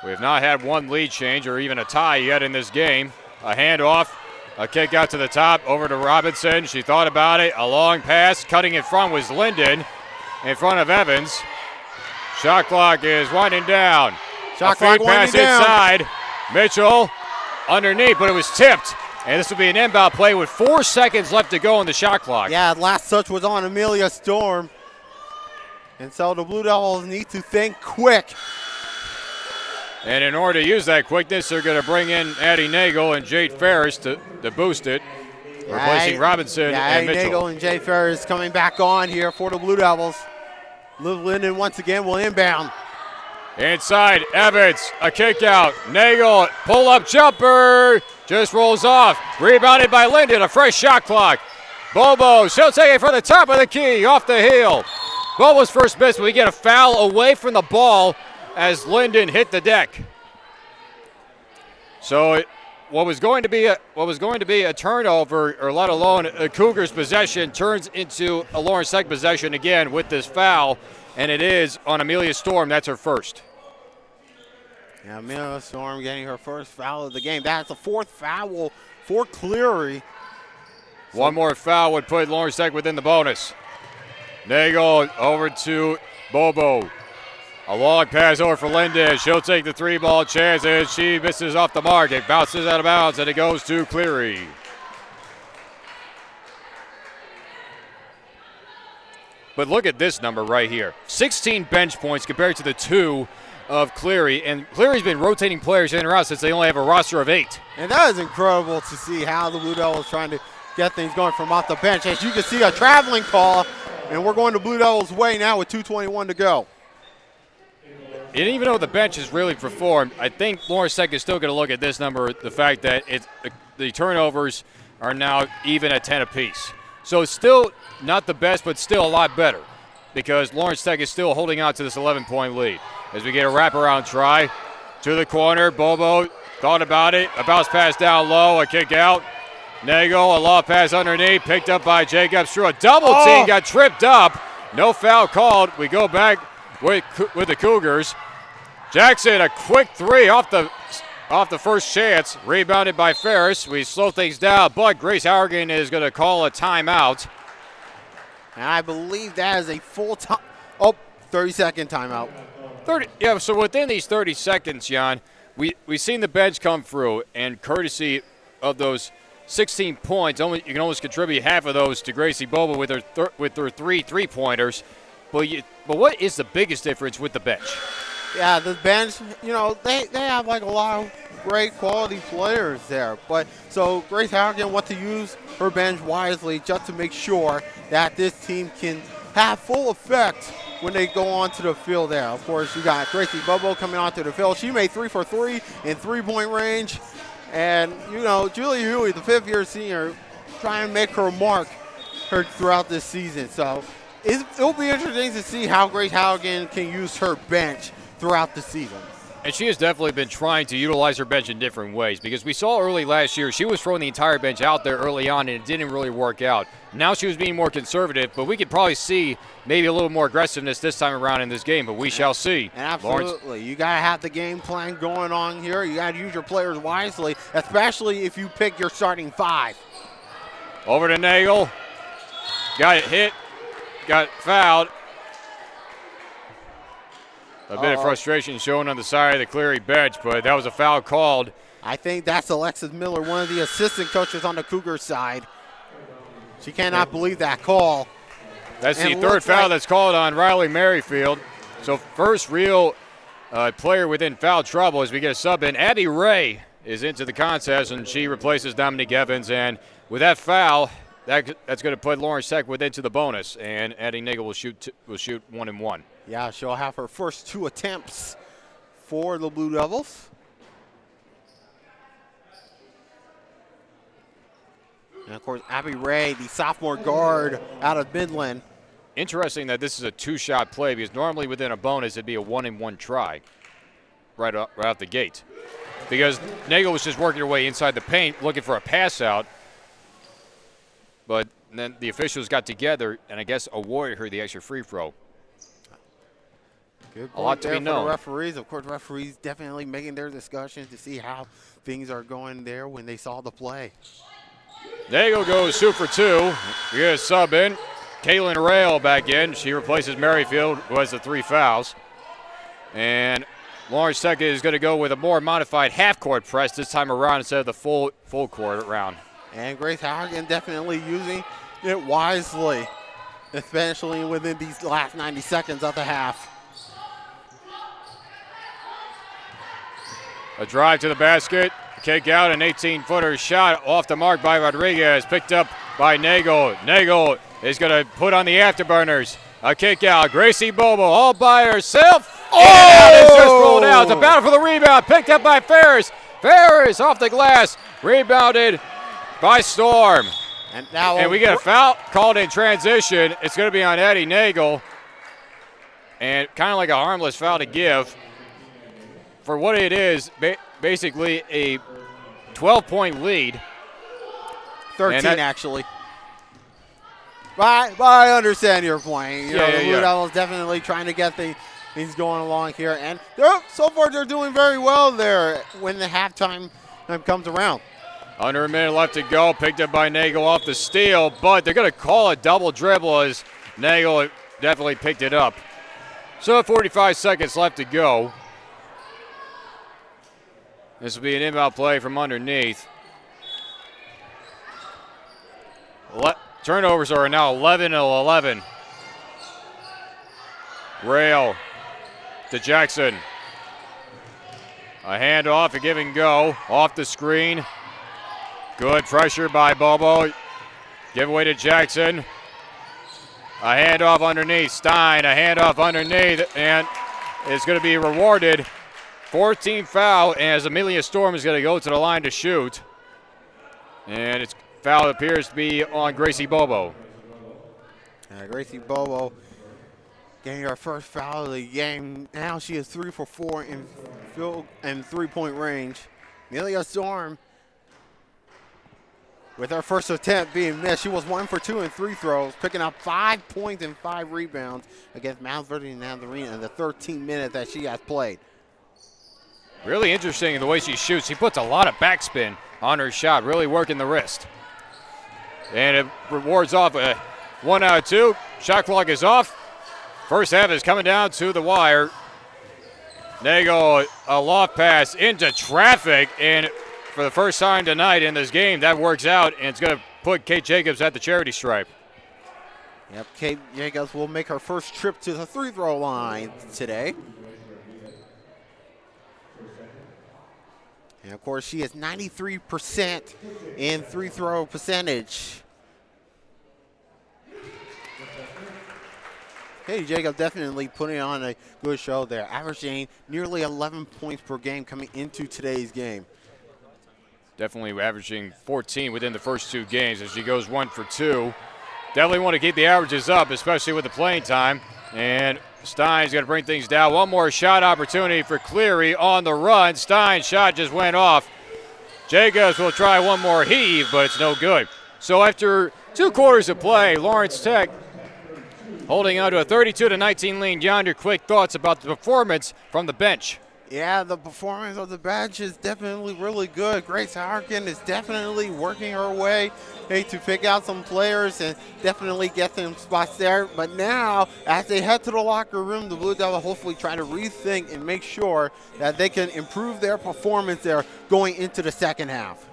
We have not had one lead change or even a tie yet in this game. A handoff, a kick out to the top, over to Robinson. She thought about it, a long pass. Cutting in front was Linden in front of Evans. Shot clock is winding down. Shot clock pass winding down. inside. Mitchell underneath, but it was tipped. And this will be an inbound play with 4 seconds left to go on the shot clock. Yeah, last touch was on Amelia Storm. And so the Blue Devils need to think quick. And in order to use that quickness, they're going to bring in Addie Nagel and Jade Ferris to boost it, replacing Robinson and Mitchell. Nagel and Jade Ferris coming back on here for the Blue Devils. Liv Linden once again will inbound. Inside, Evans, a kick out. Nagel, pull-up jumper, just rolls off. Rebounded by Linden, a fresh shot clock. Bobo, she'll take it for the top of the key, off the heel. Bobo's first miss, but we get a foul away from the ball as Linden hit the deck. So what was going to be a turnover, or let alone a Cougars possession, turns into a Lawrence Tech possession again with this foul, and it is on Amelia Storm. That's her first. Yeah, Amelia Storm getting her first foul of the game. That's the fourth foul for Cleary. One more foul would put Lawrence Tech within the bonus. Nagel over to Bobo. A long pass over for Linden. She'll take the three-ball chances. She misses off the mark. It bounces out of bounds, and it goes to Cleary. But look at this number right here. 16 bench points compared to the 2 of Cleary. And Cleary's been rotating players in and out since they only have a roster of 8. And that is incredible to see how the Blue Devils trying to get things going from off the bench. As you can see, a traveling call, and we're going to Blue Devils' way now with 2:21 to go. And even though the bench has really performed, I think Lawrence Tech is still going to look at this number, the fact that the turnovers are now even at 10 apiece. So it's still not the best, but still a lot better, because Lawrence Tech is still holding on to this 11-point lead. As we get a wraparound try to the corner, Bobo thought about it, a bounce pass down low, a kick out. Nagel, a lob pass underneath, picked up by Jacobs. Through a double team, got tripped up. No foul called. We go back with the Cougars. Jackson, a quick three off the first chance, rebounded by Ferris. We slow things down, but Grace Harrigan is going to call a timeout. And I believe that is a full time. 30-second timeout. 30. Yeah. So within these 30 seconds, Jan, we've seen the bench come through, and courtesy of those 16 points, you can almost contribute half of those to Gracie Bobo with her three-pointers. But what is the biggest difference with the bench? Yeah, the bench, they have like a lot of great quality players there. But so Grace Harrigan wants to use her bench wisely just to make sure that this team can have full effect when they go onto the field there. Of course, you got Gracie Bobo coming onto the field. She made 3 for 3 in three-point range. And, Julie Huey, the fifth-year senior, trying to make her mark throughout this season. So it'll be interesting to see how Grace Harrigan can use her bench throughout the season. And she has definitely been trying to utilize her bench in different ways, because we saw early last year she was throwing the entire bench out there early on, and it didn't really work out. Now she was being more conservative, but we could probably see maybe a little more aggressiveness this time around in this game, but we shall see. And absolutely. You got to have the game plan going on here. You got to use your players wisely, especially if you pick your starting 5. Over to Nagel. Got it hit. Got fouled. A bit of frustration shown on the side of the Cleary bench, but that was a foul called. I think that's Alexis Miller, one of the assistant coaches on the Cougars side. She cannot believe that call. That's the third foul that's called on Riley Merrifield. So first real player within foul trouble as we get a sub in. Abby Ray is into the contest, and she replaces Dominique Evans. And with that foul, that's going to put Lawrence Tech into the bonus, and Addie Nagel will shoot 1 and 1. Yeah, she'll have her first 2 attempts for the Blue Devils. And, of course, Abby Ray, the sophomore guard out of Midland. Interesting that this is a two-shot play because normally within a bonus it'd be a 1-and-1 try right out the gate. Because Nagel was just working her way inside the paint looking for a pass out. But then the officials got together and I guess awarded her the extra free throw. Good a lot to be known. For the referees. Of course, referees definitely making their discussions to see how things are going there when they saw the play. Nagel goes 2 for 2. We get a sub in. Caitlin Rail back in. She replaces Merrifield, who has the 3 fouls. And Lawrence Tech is going to go with a more modified half-court press this time around instead of the full court round. And Grace Halligan definitely using it wisely, especially within these last 90 seconds of the half. A drive to the basket. Kick out, an 18-footer shot off the mark by Rodriguez. Picked up by Nagel. Nagel is going to put on the afterburners. A kick out. Gracie Bobo all by herself. Oh! And it's just rolled out. It's a battle for the rebound. Picked up by Ferris. Ferris off the glass. Rebounded by Storm. And we get a foul called in transition. It's going to be on Eddie Nagel. And kind of like a harmless foul to give. For what it is, basically a 12-point lead. 13, actually. But I understand your point. The Blue Devils definitely trying to get things going along here. And so far they're doing very well there when the halftime time comes around. Under a minute left to go. Picked up by Nagel off the steal. But they're going to call a double dribble as Nagel definitely picked it up. So 45 seconds left to go. This will be an inbound play from underneath. Turnovers are now 11-11. Rail to Jackson. A handoff, a give and go. Off the screen. Good pressure by Bobo. Give away to Jackson. A handoff underneath. Stein, a handoff underneath, and it's going to be rewarded. 14 foul as Amelia Storm is going to go to the line to shoot. And its foul appears to be on Gracie Bobo. Gracie Bobo getting her first foul of the game. Now she is 3 for 4 in field and 3-point range. Amelia Storm with her first attempt being missed. She was 1 for 2 in 3 throws, picking up 5 points and 5 rebounds against Mount Vernon and Nazarene in the 13 minutes that she has played. Really interesting in the way she shoots. She puts a lot of backspin on her shot, really working the wrist. And it rewards off a 1 out of 2. Shot clock is off. First half is coming down to the wire. Nagel, a loft pass into traffic. And for the first time tonight in this game, that works out. And it's going to put Kate Jacobs at the charity stripe. Yep, Kate Jacobs will make her first trip to the free-throw line today. And, of course, she is 93% in free-throw percentage. Hey, Jacob definitely putting on a good show there, averaging nearly 11 points per game coming into today's game. Definitely averaging 14 within the first 2 games as she goes 1 for 2. Definitely want to keep the averages up, especially with the playing time. And Stein's going to bring things down. One more shot opportunity for Cleary on the run. Stein's shot just went off. Jacobs will try one more heave, but it's no good. So after 2 quarters of play, Lawrence Tech holding on to a 32-19 lead. Yonder, quick thoughts about the performance from the bench. Yeah, the performance of the bench is definitely really good. Grace Harkin is definitely working her way to pick out some players and definitely get some spots there. But now, as they head to the locker room, the Blue Devils hopefully try to rethink and make sure that they can improve their performance there going into the second half.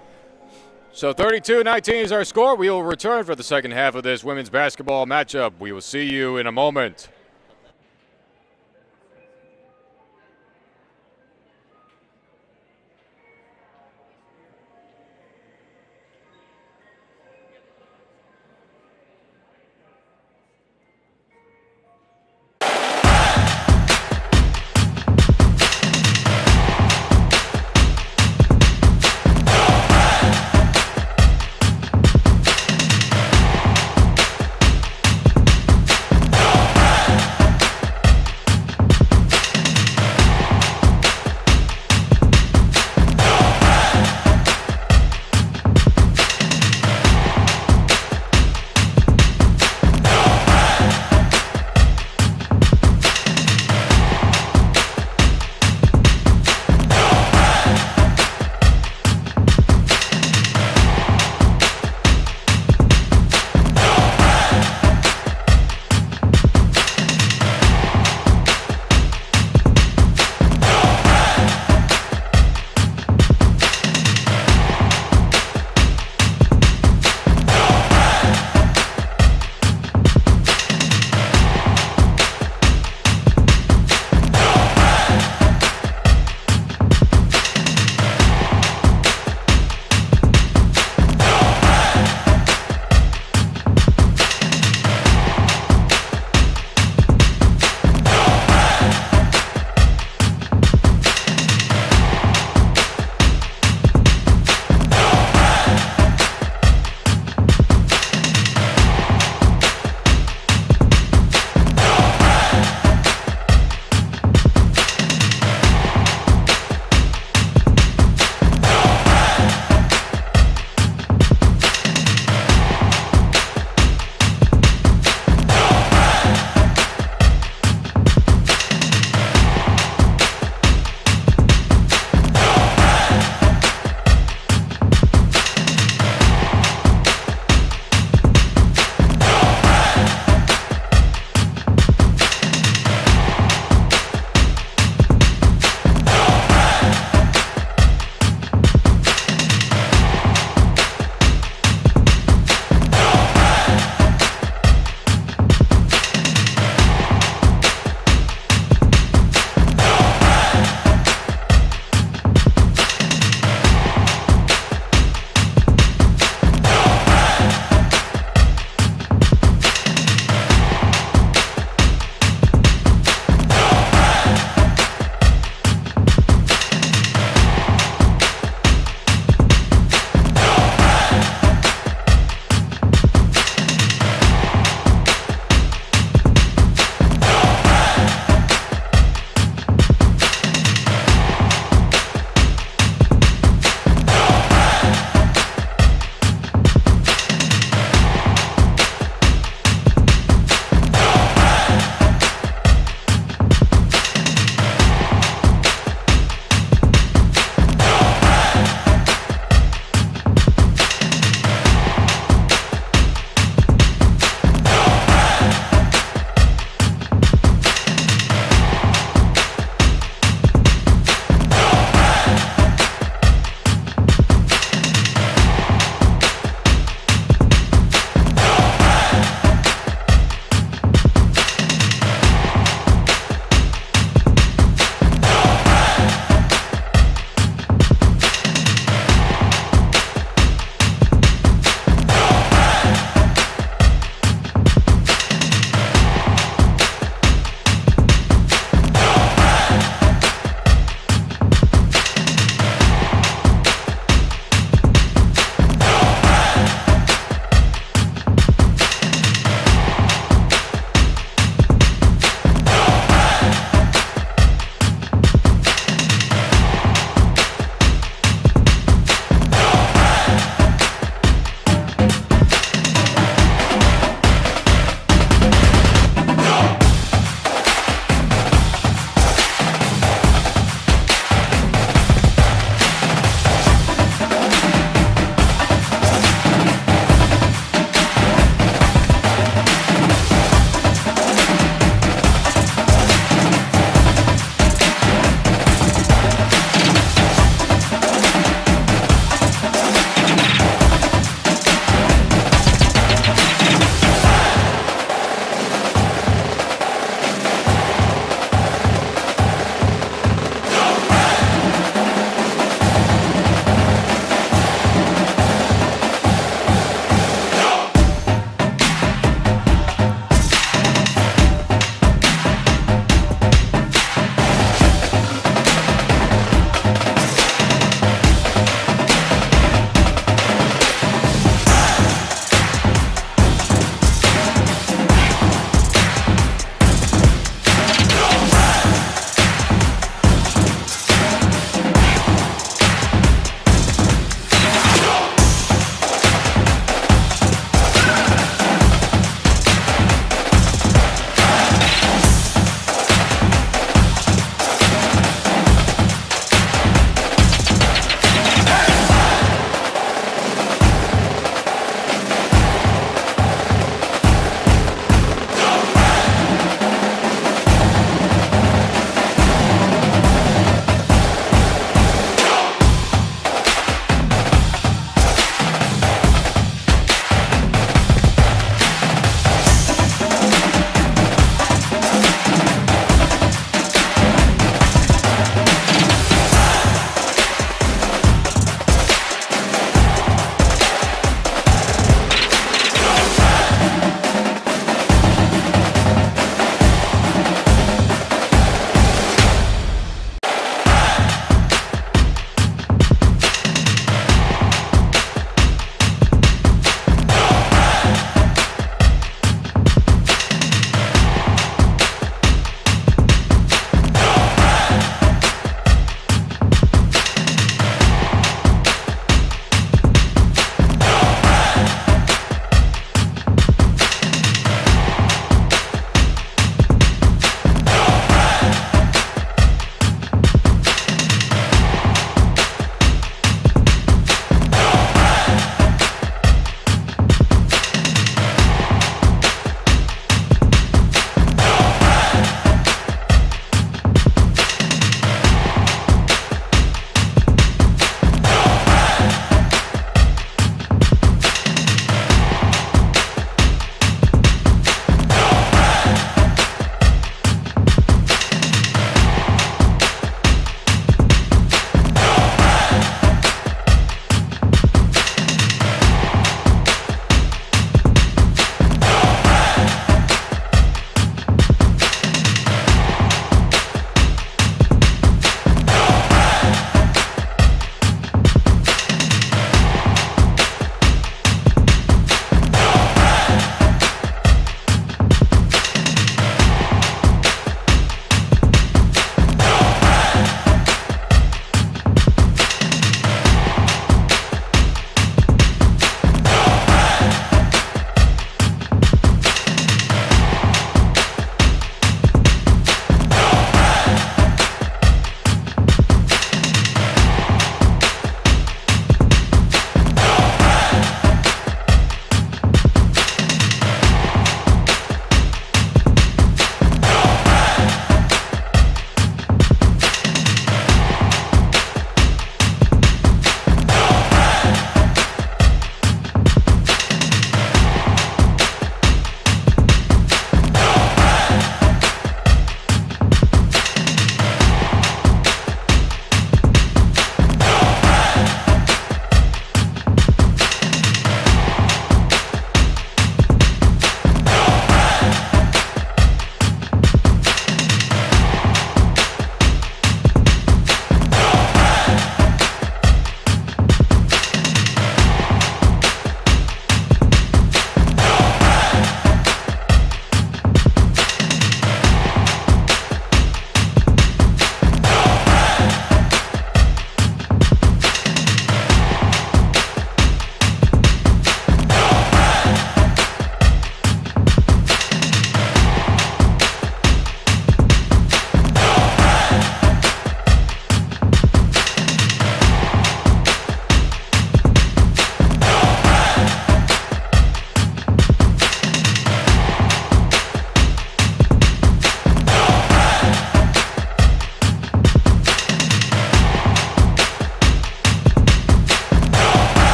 So 32-19 is our score. We will return for the second half of this women's basketball matchup. We will see you in a moment.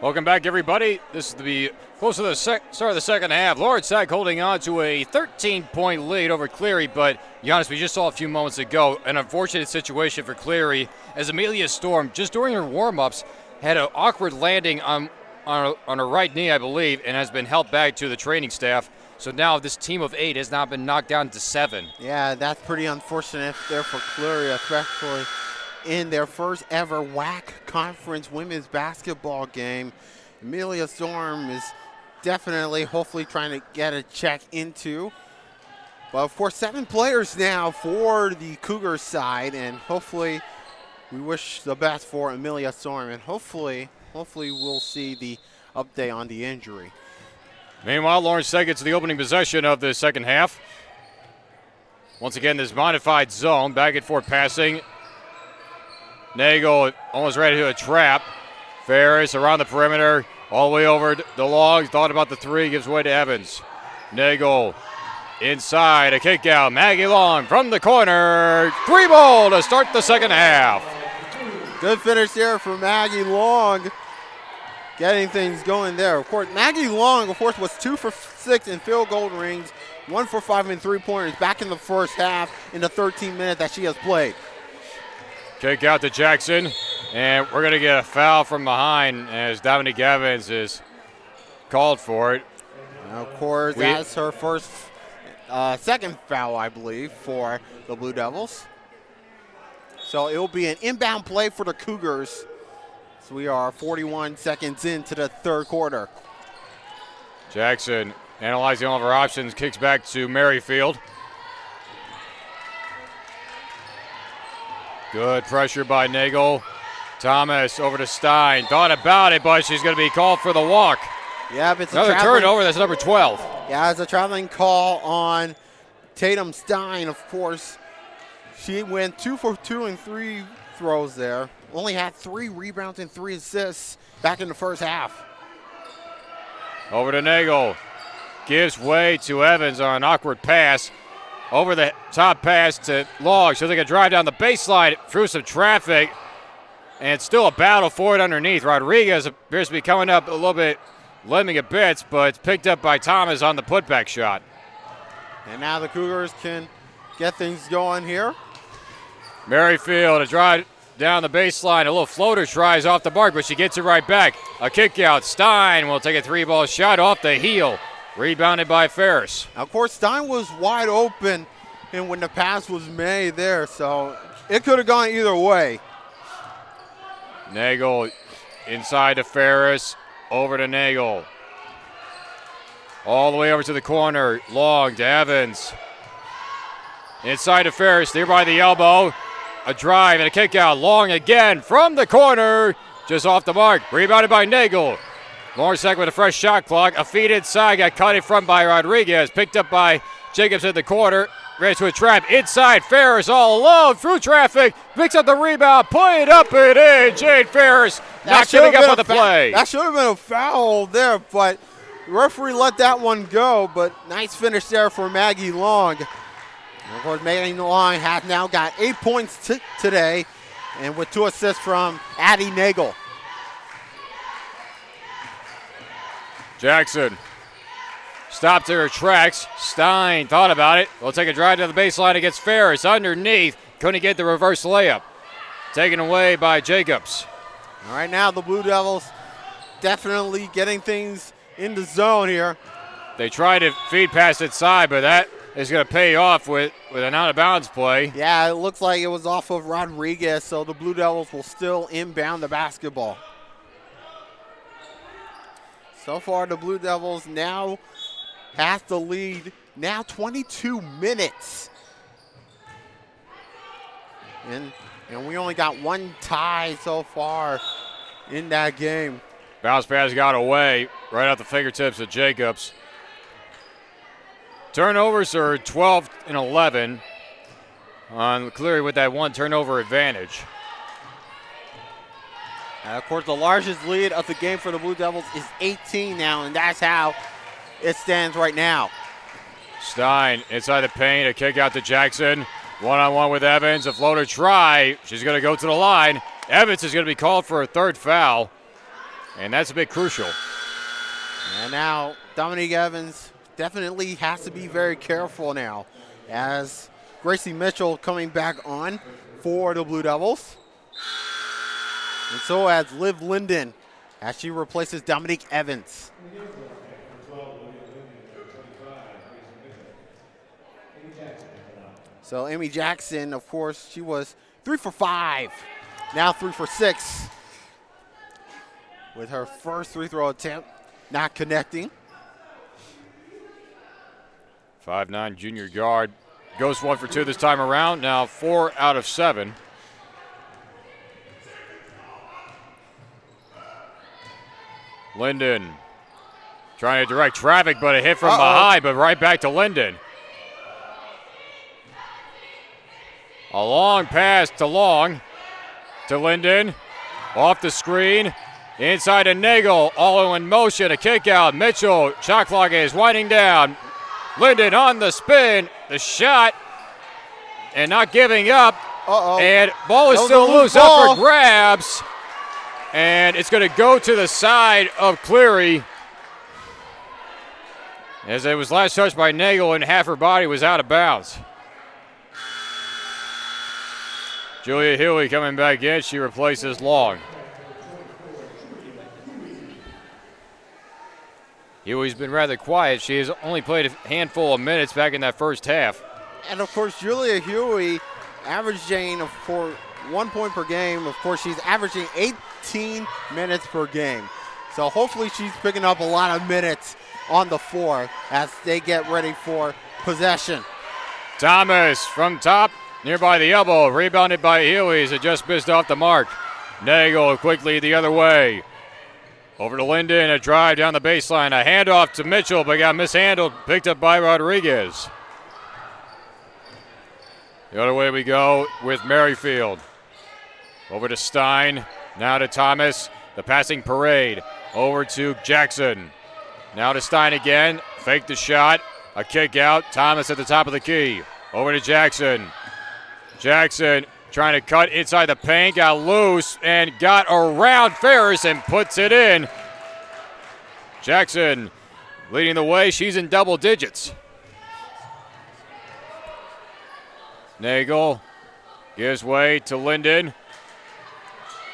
Welcome back, everybody. This is to be close to the start of the second half. Lawrence Sack holding on to a 13-point lead over Cleary, but Giannis, we just saw a few moments ago an unfortunate situation for Cleary as Amelia Storm, just during her warm-ups, had an awkward landing on her right knee, I believe, and has been helped back to the training staff. So now this team of 8 has now been knocked down to 7. Yeah, that's pretty unfortunate there for Cleary, especially in their first ever WAC conference women's basketball game. Amelia Storm is definitely, hopefully, trying to get a check into. But of course, 7 players now for the Cougars side, and hopefully we wish the best for Amelia Storm, and hopefully we'll see the update on the injury. Meanwhile, Lawrence Sack gets the opening possession of the second half. Once again, this modified zone, back and forth passing. Nagel almost ready to a trap. Ferris around the perimeter, all the way over the Long. Thought about the 3, gives way to Evans. Nagel inside, a kick out. Maggie Long from the corner. 3-ball to start the second half. Good finish there for Maggie Long, getting things going there. Of course, Maggie Long, of course, was 2 for 6 in field goal range, 1 for 5 in 3-pointers back in the first half in the 13 minutes that she has played. Kick out to Jackson, and we're going to get a foul from behind as Dominique Evans is called for it. And of course, that's her second foul, I believe, for the Blue Devils. So it will be an inbound play for the Cougars. So we are 41 seconds into the third quarter. Jackson analyzing all of her options, kicks back to Merrifield. Good pressure by Nagel. Thomas over to Stein. Thought about it, but she's going to be called for the walk. Yeah, but it's another turnover. That's number 12. Yeah, it's a traveling call on Tatum Stein, of course. She went 2 for 2 in 3 throws there. Only had 3 rebounds and 3 assists back in the first half. Over to Nagel. Gives way to Evans on an awkward pass. Over the top pass to Long. She'll take a drive down the baseline through some traffic. And it's still a battle for it underneath. Rodriguez appears to be coming up a little bit, limping a bit, but it's picked up by Thomas on the putback shot. And now the Cougars can get things going here. Merrifield, a drive down the baseline. A little floater tries off the mark, but she gets it right back. A kick out. Stein will take a 3-ball shot off the heel. Rebounded by Ferris. Now, of course, Stein was wide open and when the pass was made there, so it could have gone either way. Nagel inside to Ferris, over to Nagel. All the way over to the corner. Long to Evans. Inside to Ferris, there by the elbow. A drive and a kick out. Long again from the corner. Just off the mark. Rebounded by Nagel. Lawrence Sack with a fresh shot clock. A feed inside. Got cut in front by Rodriguez. Picked up by Jacobs at the corner. Ran to a trap. Inside. Ferris all alone through traffic. Picks up the rebound. Put it up and in. Jade Ferris not giving up on the play. That should have been a foul there, but the referee let that one go. But nice finish there for Maggie Long. And of course, Maggie Long has now got 8 points today, and with 2 assists from Addie Nagel. Jackson stopped to her tracks. Stein thought about it. Will take a drive to the baseline against Ferris. Underneath. Couldn't get the reverse layup. Taken away by Jacobs. All right, now the Blue Devils definitely getting things in the zone here. They tried to feed pass inside, but that is going to pay off with an out-of-bounds play. Yeah, it looks like it was off of Rodriguez, so the Blue Devils will still inbound the basketball. So far, the Blue Devils now has the lead, now 22 minutes. And we only got 1 tie so far in that game. Bounce pass got away right off the fingertips of Jacobs. Turnovers are 12 and 11 on Cleary with that 1 turnover advantage. And of course, the largest lead of the game for the Blue Devils is 18 now, and that's how it stands right now. Stein inside the paint, a kick out to Jackson. One-on-one with Evans, a floater try. She's going to go to the line. Evans is going to be called for a 3rd foul. And that's a bit crucial. And now Dominique Evans definitely has to be very careful now as Gracie Mitchell coming back on for the Blue Devils. And so as Liv Linden as she replaces Dominique Evans. So Amy Jackson, of course, she was 3 for 5. Now 3 for 6 with her first free throw attempt, not connecting. 5'9" junior guard goes 1 for 2 this time around. Now 4 out of 7. Linden trying to direct traffic, but a hit from behind, but right back to Linden. A long pass to Long, to Linden, off the screen, inside to Nagel, all in motion, a kick out. Mitchell, shot clock is winding down. Linden on the spin, the shot, and not giving up. And ball is still loose, up for grabs. And it's going to go to the side of Cleary, as it was last touched by Nagel and half her body was out of bounds. Julia Huey coming back in. She replaces Long. Huey's been rather quiet. She has only played a handful of minutes back in that first half. And, of course, Julia Huey averaging, of course, 1 point per game. Of course, she's averaging 18 minutes per game. So hopefully she's picking up a lot of minutes on the floor as they get ready for possession. Thomas from top, nearby the elbow, rebounded by Huey as it just missed off the mark. Nagel quickly the other way. Over to Linden, a drive down the baseline, a handoff to Mitchell, but got mishandled, picked up by Rodriguez. The other way we go with Merrifield. Over to Stein, now to Thomas, the passing parade. Over to Jackson. Now to Stein again, fake the shot, a kick out, Thomas at the top of the key. Over to Jackson. Jackson trying to cut inside the paint, got loose and got around Ferris and puts it in. Jackson leading the way, she's in double digits. Nagel gives way to Linden.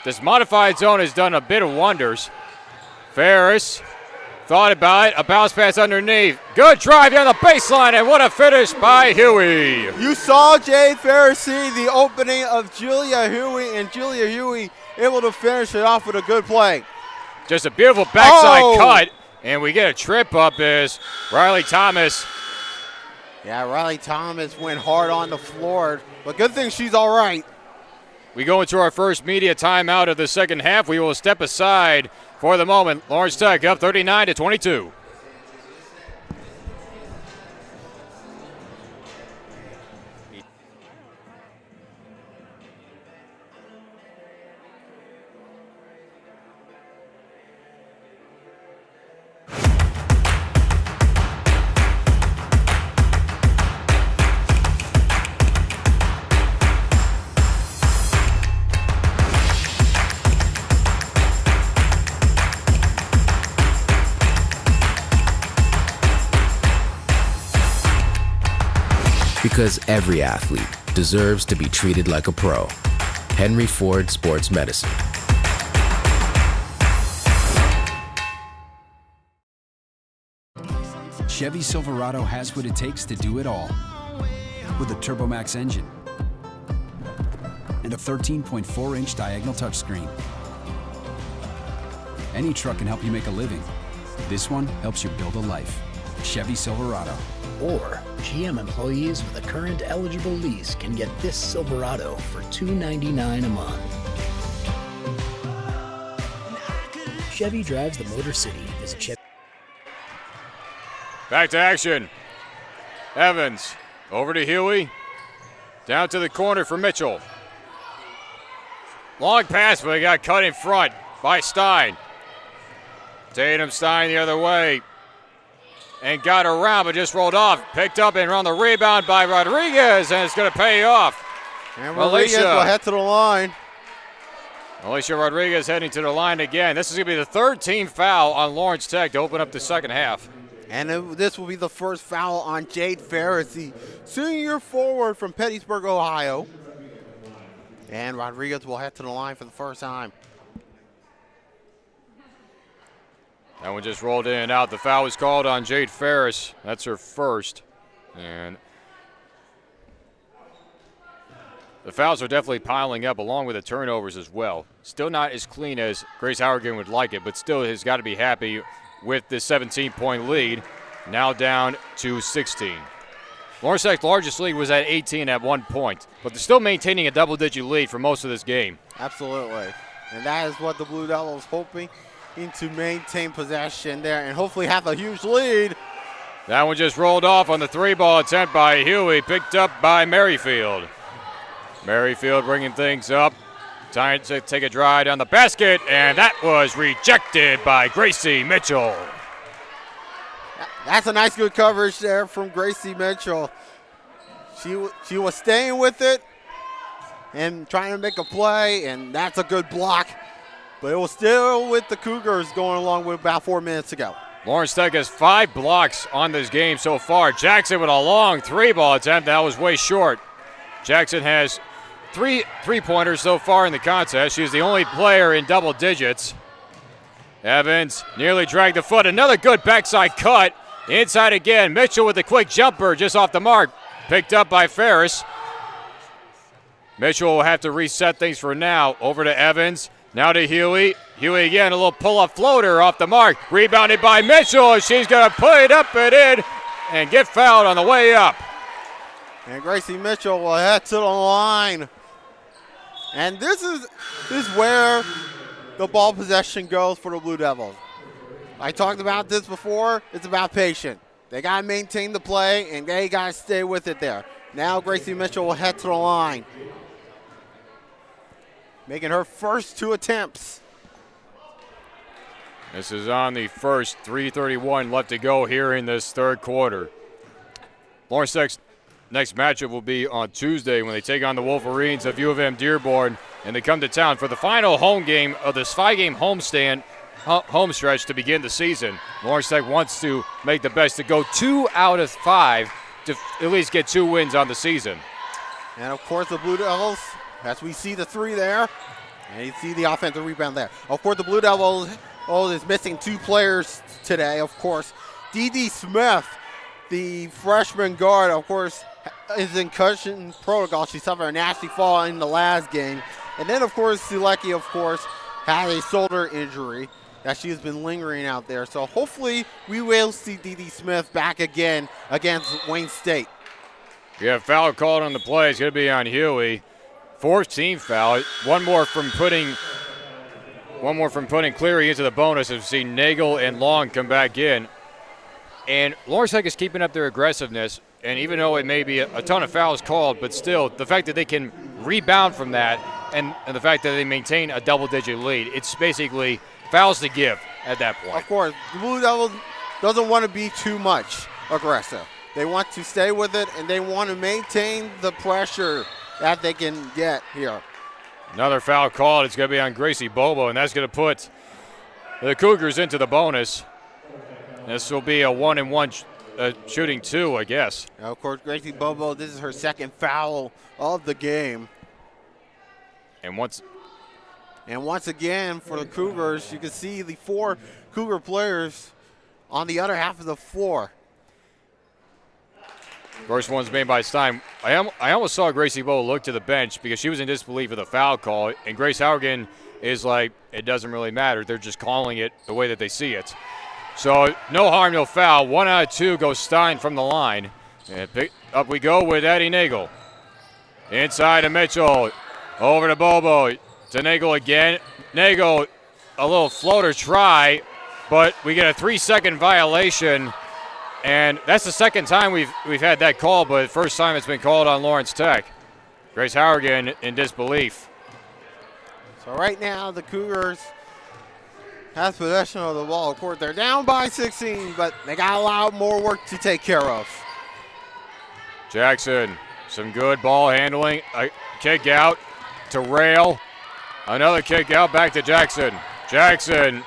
This modified zone has done a bit of wonders. Ferris thought about it, a bounce pass underneath. Good drive down the baseline, and what a finish by Huey. You saw Jade Ferris see the opening of Julia Huey, and Julia Huey able to finish it off with a good play. Just a beautiful backside cut, and we get a trip up as Riley Thomas. Yeah, Riley Thomas went hard on the floor, but good thing she's all right. We go into our first media timeout of the second half. We will step aside for the moment. Lawrence Tech up 39-22. Because every athlete deserves to be treated like a pro. Henry Ford Sports Medicine. Chevy Silverado has what it takes to do it all. With a TurboMax engine and a 13.4-inch diagonal touchscreen. Any truck can help you make a living. This one helps you build a life. Chevy Silverado. Or GM employees with a current eligible lease can get this Silverado for $299 a month. Chevy drives the Motor City. Visit Chevy. Back to action. Evans over to Huey. Down to the corner for Mitchell. Long pass, but he got cut in front by Stein. Tatum Stein the other way. And got around, but just rolled off. Picked up and on the rebound by Rodriguez, and it's going to pay off. And Rodriguez will head to the line. Alicia Rodriguez heading to the line again. This is going to be the third team foul on Lawrence Tech to open up the second half. And this will be the first foul on Jade Ferris, the senior forward from Pettysburg, Ohio. And Rodriguez will head to the line for the first time. That one just rolled in and out. The foul was called on Jade Ferris. That's her first. And the fouls are definitely piling up along with the turnovers as well. Still not as clean as Grace Howerton would like it, but still has got to be happy with this 17-point lead. Now down to 16. Lawrence Tech's largest lead was at 18 at one point, but they're still maintaining a double-digit lead for most of this game. Absolutely. And that is what the Blue Devils hoping to maintain possession there and hopefully have a huge lead. That one just rolled off on the three-ball attempt by Huey, picked up by Merrifield. Merrifield bringing things up, trying to take a drive down the basket, and that was rejected by Gracie Mitchell. That's a nice good coverage there from Gracie Mitchell. She was staying with it and trying to make a play, and that's a good block. But it was still with the Cougars going along with about 4 minutes to go. Lawrence Tech has 5 blocks on this game so far. Jackson with a long three-ball attempt. That was way short. Jackson has three three-pointers so far in the contest. She's the only player in double digits. Evans nearly dragged the foot. Another good backside cut. Inside again. Mitchell with a quick jumper just off the mark. Picked up by Ferris. Mitchell will have to reset things for now. Over to Evans. Now to Huey. Huey again, a little pull-up floater off the mark. Rebounded by Mitchell. She's going to put it up and in and get fouled on the way up. And Gracie Mitchell will head to the line. And this is where the ball possession goes for the Blue Devils. I talked about this before. It's about patience. They got to maintain the play, and they got to stay with it there. Now Gracie Mitchell will head to the line, making her first 2 attempts. This is on the first. 3:31 left to go here in this third quarter. Lawrence Tech's next matchup will be on Tuesday when they take on the Wolverines of U of M Dearborn, and they come to town for the final home game of this 5-game home stretch to begin the season. Lawrence Tech wants to make the best to go 2 out of 5 to at least get 2 wins on the season. And of course the Blue Devils, as we see the 3 there, and you see the offensive rebound there. Of course the Blue Devils is missing 2 players today, of course. D.D. Smith, the freshman guard, of course, is in concussion protocol. She suffered a nasty fall in the last game. And then, of course, Sulecki, of course, had a shoulder injury that she has been lingering out there. So hopefully we will see D.D. Smith back again against Wayne State. Yeah, foul called on the play. It's going to be on Huey. 4th team foul. One more from putting Cleary into the bonus. We've seen Nagel and Long come back in. And Lawrence Tech is keeping up their aggressiveness. And even though it may be a ton of fouls called, but still, the fact that they can rebound from that and the fact that they maintain a double-digit lead, it's basically fouls to give at that point. Of course, the Blue Devils doesn't want to be too much aggressive. They want to stay with it, and they want to maintain the pressure that they can get here. Another foul called. It's going to be on Gracie Bobo, and that's going to put the Cougars into the bonus. This will be a 1-and-1 shooting 2, I guess. Now, of course, Gracie Bobo, this is her 2nd foul of the game. And once again, for the Cougars, you can see the 4 Cougar players on the other half of the floor. First one's made by Stein. I almost saw Gracie Bobo look to the bench because she was in disbelief of the foul call, and Grace Howerton is like, it doesn't really matter. They're just calling it the way that they see it. So no harm, no foul. 1 out of 2 goes Stein from the line. And up we go with Addie Nagel. Inside to Mitchell. Over to Bobo. To Nagel again. Nagel, a little floater try, but we get a 3-second violation. And that's the second time we've had that call, but first time it's been called on Lawrence Tech. Grace Howerton in disbelief. So right now the Cougars has possession of the ball. Of course, they're down by 16, but they got a lot more work to take care of. Jackson, some good ball handling. A kick out to Rail. Another kick out back to Jackson. Jackson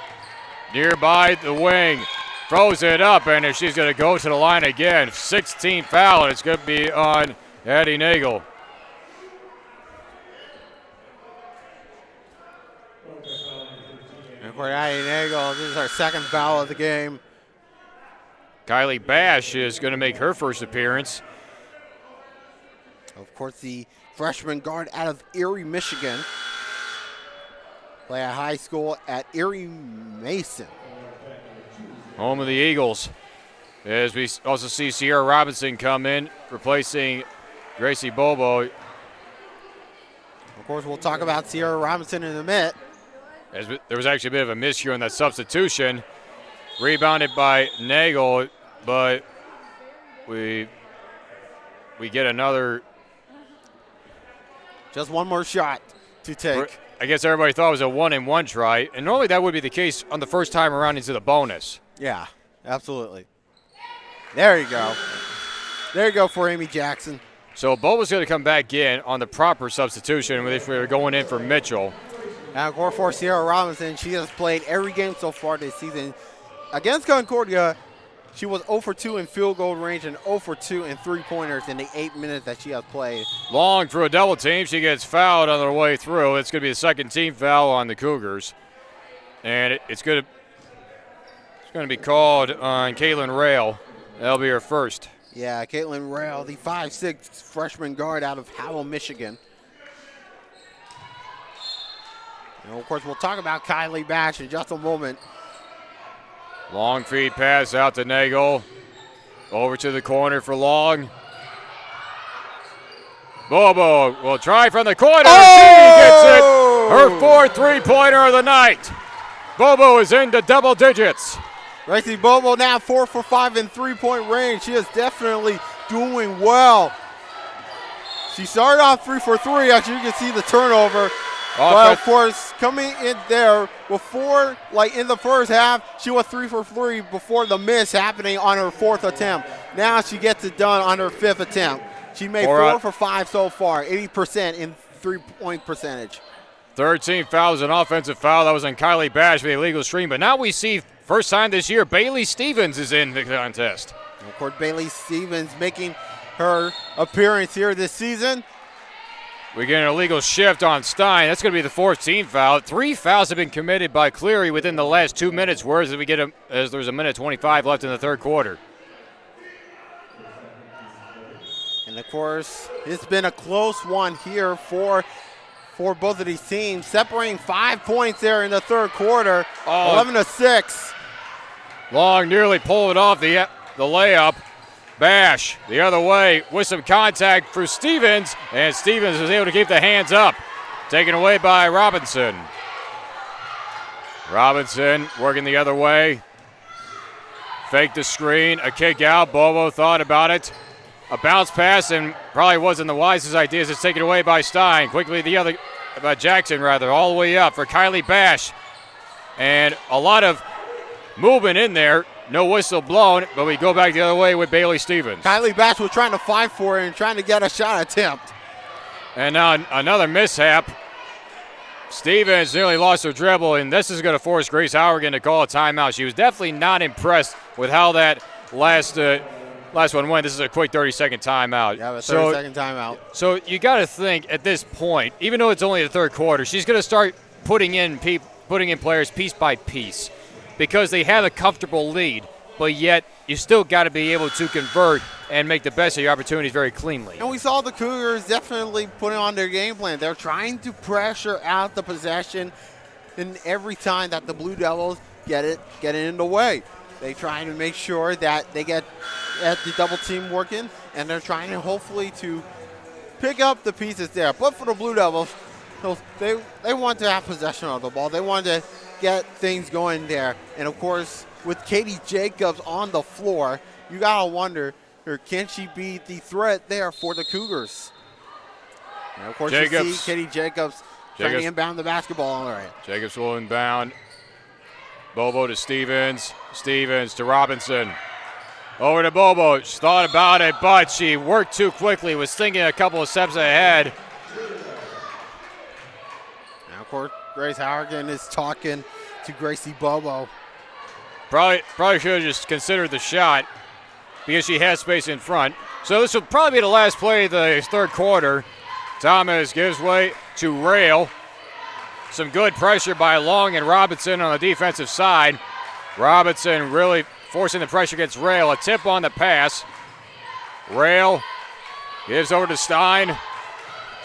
nearby the wing. Throws it up, and if she's going to go to the line again, 16th foul, and it's going to be on Addie Nagel. And for Addie Nagel, this is our second foul of the game. Kylie Bash is going to make her first appearance. Of course, the freshman guard out of Erie, Michigan. Play at high school at Erie Mason. Home of the Eagles. As we also see Sierra Robinson come in, replacing Gracie Bobo. Of course, we'll talk about Sierra Robinson in a minute. There was actually a bit of a miss here on that substitution. Rebounded by Nagel, but we get another. Just one more shot to take. I guess everybody thought it was a 1-and-1 try, and normally that would be the case on the first time around into the bonus. Yeah, absolutely. There you go. There you go for Amy Jackson. So Bobo's going to come back in on the proper substitution if we were going in for Mitchell. And of course, for Sierra Robinson, she has played every game so far this season. Against Concordia, she was 0 for 2 in field goal range and 0 for 2 in three-pointers in the 8 minutes that she has played. Long for a double team. She gets fouled on her way through. It's going to be the second team foul on the Cougars. And it's going to be called on Caitlin Rail. That'll be her first. Yeah, Caitlin Rail, the 5'6" freshman guard out of Howell, Michigan. And of course, we'll talk about Kylie Bash in just a moment. Long feed pass out to Nagel. Over to the corner for Long. Bobo will try from the corner. Oh! She gets it. Her fourth three-pointer of the night. Bobo is into double digits. Gracie Bobo now 4 for 5 in three-point range. She is definitely doing well. She started off 3 for 3. As you can see the turnover. But of course, coming in there before, like in the first half, she was 3 for 3 before the miss happening on her fourth attempt. Now she gets it done on her fifth attempt. She made 4 for 5 so far, 80% in three-point percentage. 13 fouls, an offensive foul. That was on Kylie Bash for the illegal stream. But now we see, first time this year, Bailey Stevens is in the contest. And of course, Bailey Stevens making her appearance here this season. We get an illegal shift on Stein. That's going to be the fourth team foul. 3 fouls have been committed by Cleary within the last 2 minutes, whereas as there's a minute 25 left in the third quarter. And of course, it's been a close one here for both of these teams, separating 5 points there in the third quarter, 11-6. Long nearly pulled it off the layup. Bash the other way with some contact for Stevens, and Stevens is able to keep the hands up. Taken away by Robinson. Robinson working the other way. Fake the screen, a kick out. Bobo thought about it. A bounce pass, and probably wasn't the wisest idea as it's taken away by Stein. Quickly by Jackson, all the way up for Kylie Bash. And a lot of movement in there. No whistle blown, but we go back the other way with Bailey Stevens. Kylie Bash was trying to fight for it and trying to get a shot attempt. And now another mishap. Stevens nearly lost her dribble, and this is going to force Grace Hourigan to call a timeout. She was definitely not impressed with how that last one went. This is a quick 30-second timeout. Yeah, a 30-second timeout. So you got to think at this point, even though it's only the third quarter, she's going to start putting in players piece by piece, because they have a comfortable lead, but yet you still got to be able to convert and make the best of your opportunities very cleanly. And we saw the Cougars definitely putting on their game plan. They're trying to pressure out the possession, and every time that the Blue Devils get it in the way. They try to make sure that they get the double team working, and they're trying to hopefully to pick up the pieces there. But for the Blue Devils, they want to have possession of the ball. They want to get things going there. And of course, with Katie Jacobs on the floor, you gotta wonder, can she be the threat there for the Cougars? And of course, you see Katie Jacobs trying to inbound the basketball. All right. Jacobs will inbound. Bobo to Stevens. Stevens to Robinson. Over to Bobo. She thought about it, but she worked too quickly. Was thinking a couple of steps ahead. And of course, Grace Harrigan is talking to Gracie Bobo. Probably should have just considered the shot because she has space in front. So this will probably be the last play of the third quarter. Thomas gives way to Rail. Some good pressure by Long and Robinson on the defensive side. Robinson really forcing the pressure against Rail. A tip on the pass. Rail gives over to Stein.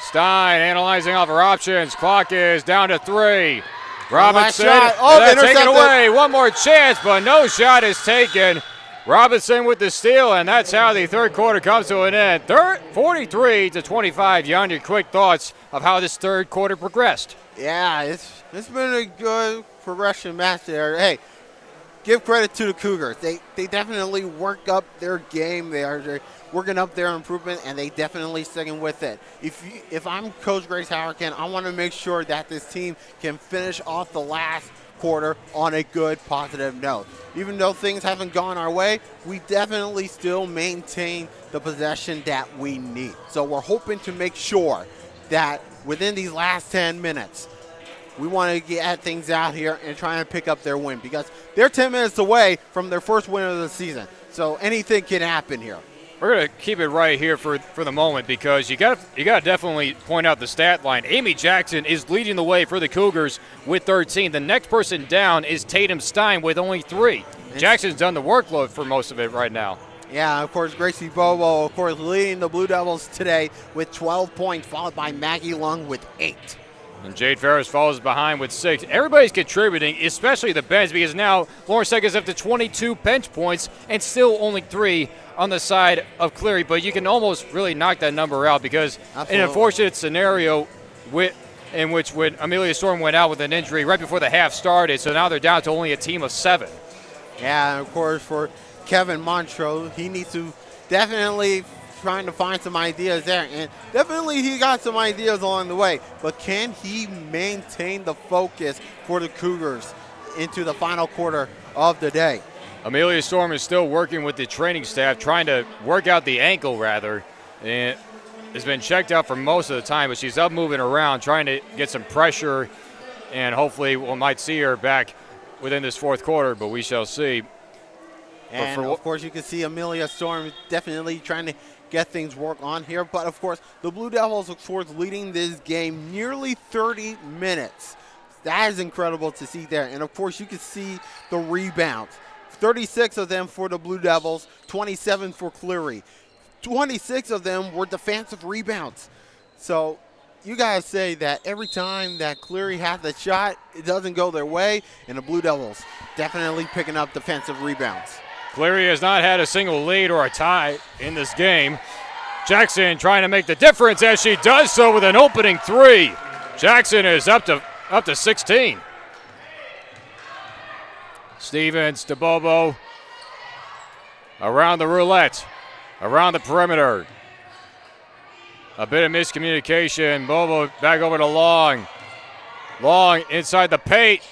Stein analyzing off her options. Clock is down to 3. Robinson, taken away. One more chance, but no shot is taken. Robinson with the steal, and that's how the third quarter comes to an end. 43-25. Jan, your quick thoughts of how this third quarter progressed. Yeah, it's been a good progression match there. Hey, give credit to the Cougars. They definitely work up their game. They're working up their improvement, and they definitely sticking with it. If I'm Coach Grace Harrigan, I want to make sure that this team can finish off the last quarter on a good, positive note. Even though things haven't gone our way, we definitely still maintain the possession that we need. So we're hoping to make sure that within these last 10 minutes, we want to get things out here and try and pick up their win because they're 10 minutes away from their first win of the season. So anything can happen here. We're going to keep it right here for the moment because you got to definitely point out the stat line. Amy Jackson is leading the way for the Cougars with 13. The next person down is Tatum Stein with only 3. Jackson's done the workload for most of it right now. Yeah, of course, Gracie Bobo, of course, leading the Blue Devils today with 12 points, followed by Maggie Lung with 8. And Jade Ferris follows behind with 6. Everybody's contributing, especially the bench, because now Lawrence Tech is up to 22 bench points and still only 3 on the side of Cleary. But you can almost really knock that number out because an unfortunate scenario in which when Amelia Storm went out with an injury right before the half started, so now they're down to only a team of 7. Yeah, and of course, for Kevin Montrose, he needs to definitely trying to find some ideas there, and definitely he got some ideas along the way, but can he maintain the focus for the Cougars into the final quarter of the day? Amelia Storm is still working with the training staff, trying to work out the ankle rather, and has been checked out for most of the time, but she's up moving around, trying to get some pressure, and hopefully we might see her back within this fourth quarter, but we shall see. And of course you can see Amelia Storm definitely trying to get things work on here. But of course, the Blue Devils look towards leading this game nearly 30 minutes. That is incredible to see there. And of course, you can see the rebounds. 36 of them for the Blue Devils, 27 for Cleary. 26 of them were defensive rebounds. So you guys say that every time that Cleary has the shot, it doesn't go their way, and the Blue Devils definitely picking up defensive rebounds. Cleary has not had a single lead or a tie in this game. Jackson trying to make the difference as she does so with an opening 3. Jackson is up to 16. Stevens to Bobo. Around the roulette. Around the perimeter. A bit of miscommunication. Bobo back over to Long. Long inside the paint.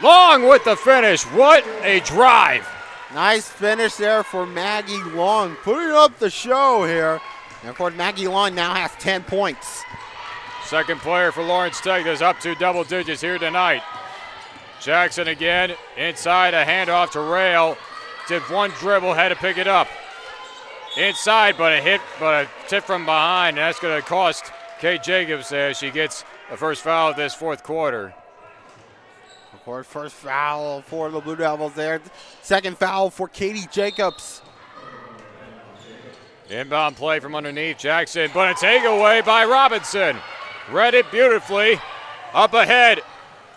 Long with the finish. What a drive. Nice finish there for Maggie Long, putting up the show here. And of course, Maggie Long now has 10 points. Second player for Lawrence Tech is up to double digits here tonight. Jackson again, inside, a handoff to Rail. Did one dribble, had to pick it up. Inside, but a tip from behind, and that's going to cost Kate Jacobs as she gets the first foul of this fourth quarter. Of course, first foul for the Blue Devils there. Second foul for Katie Jacobs. Inbound play from underneath Jackson, but a takeaway by Robinson. Read it beautifully. Up ahead,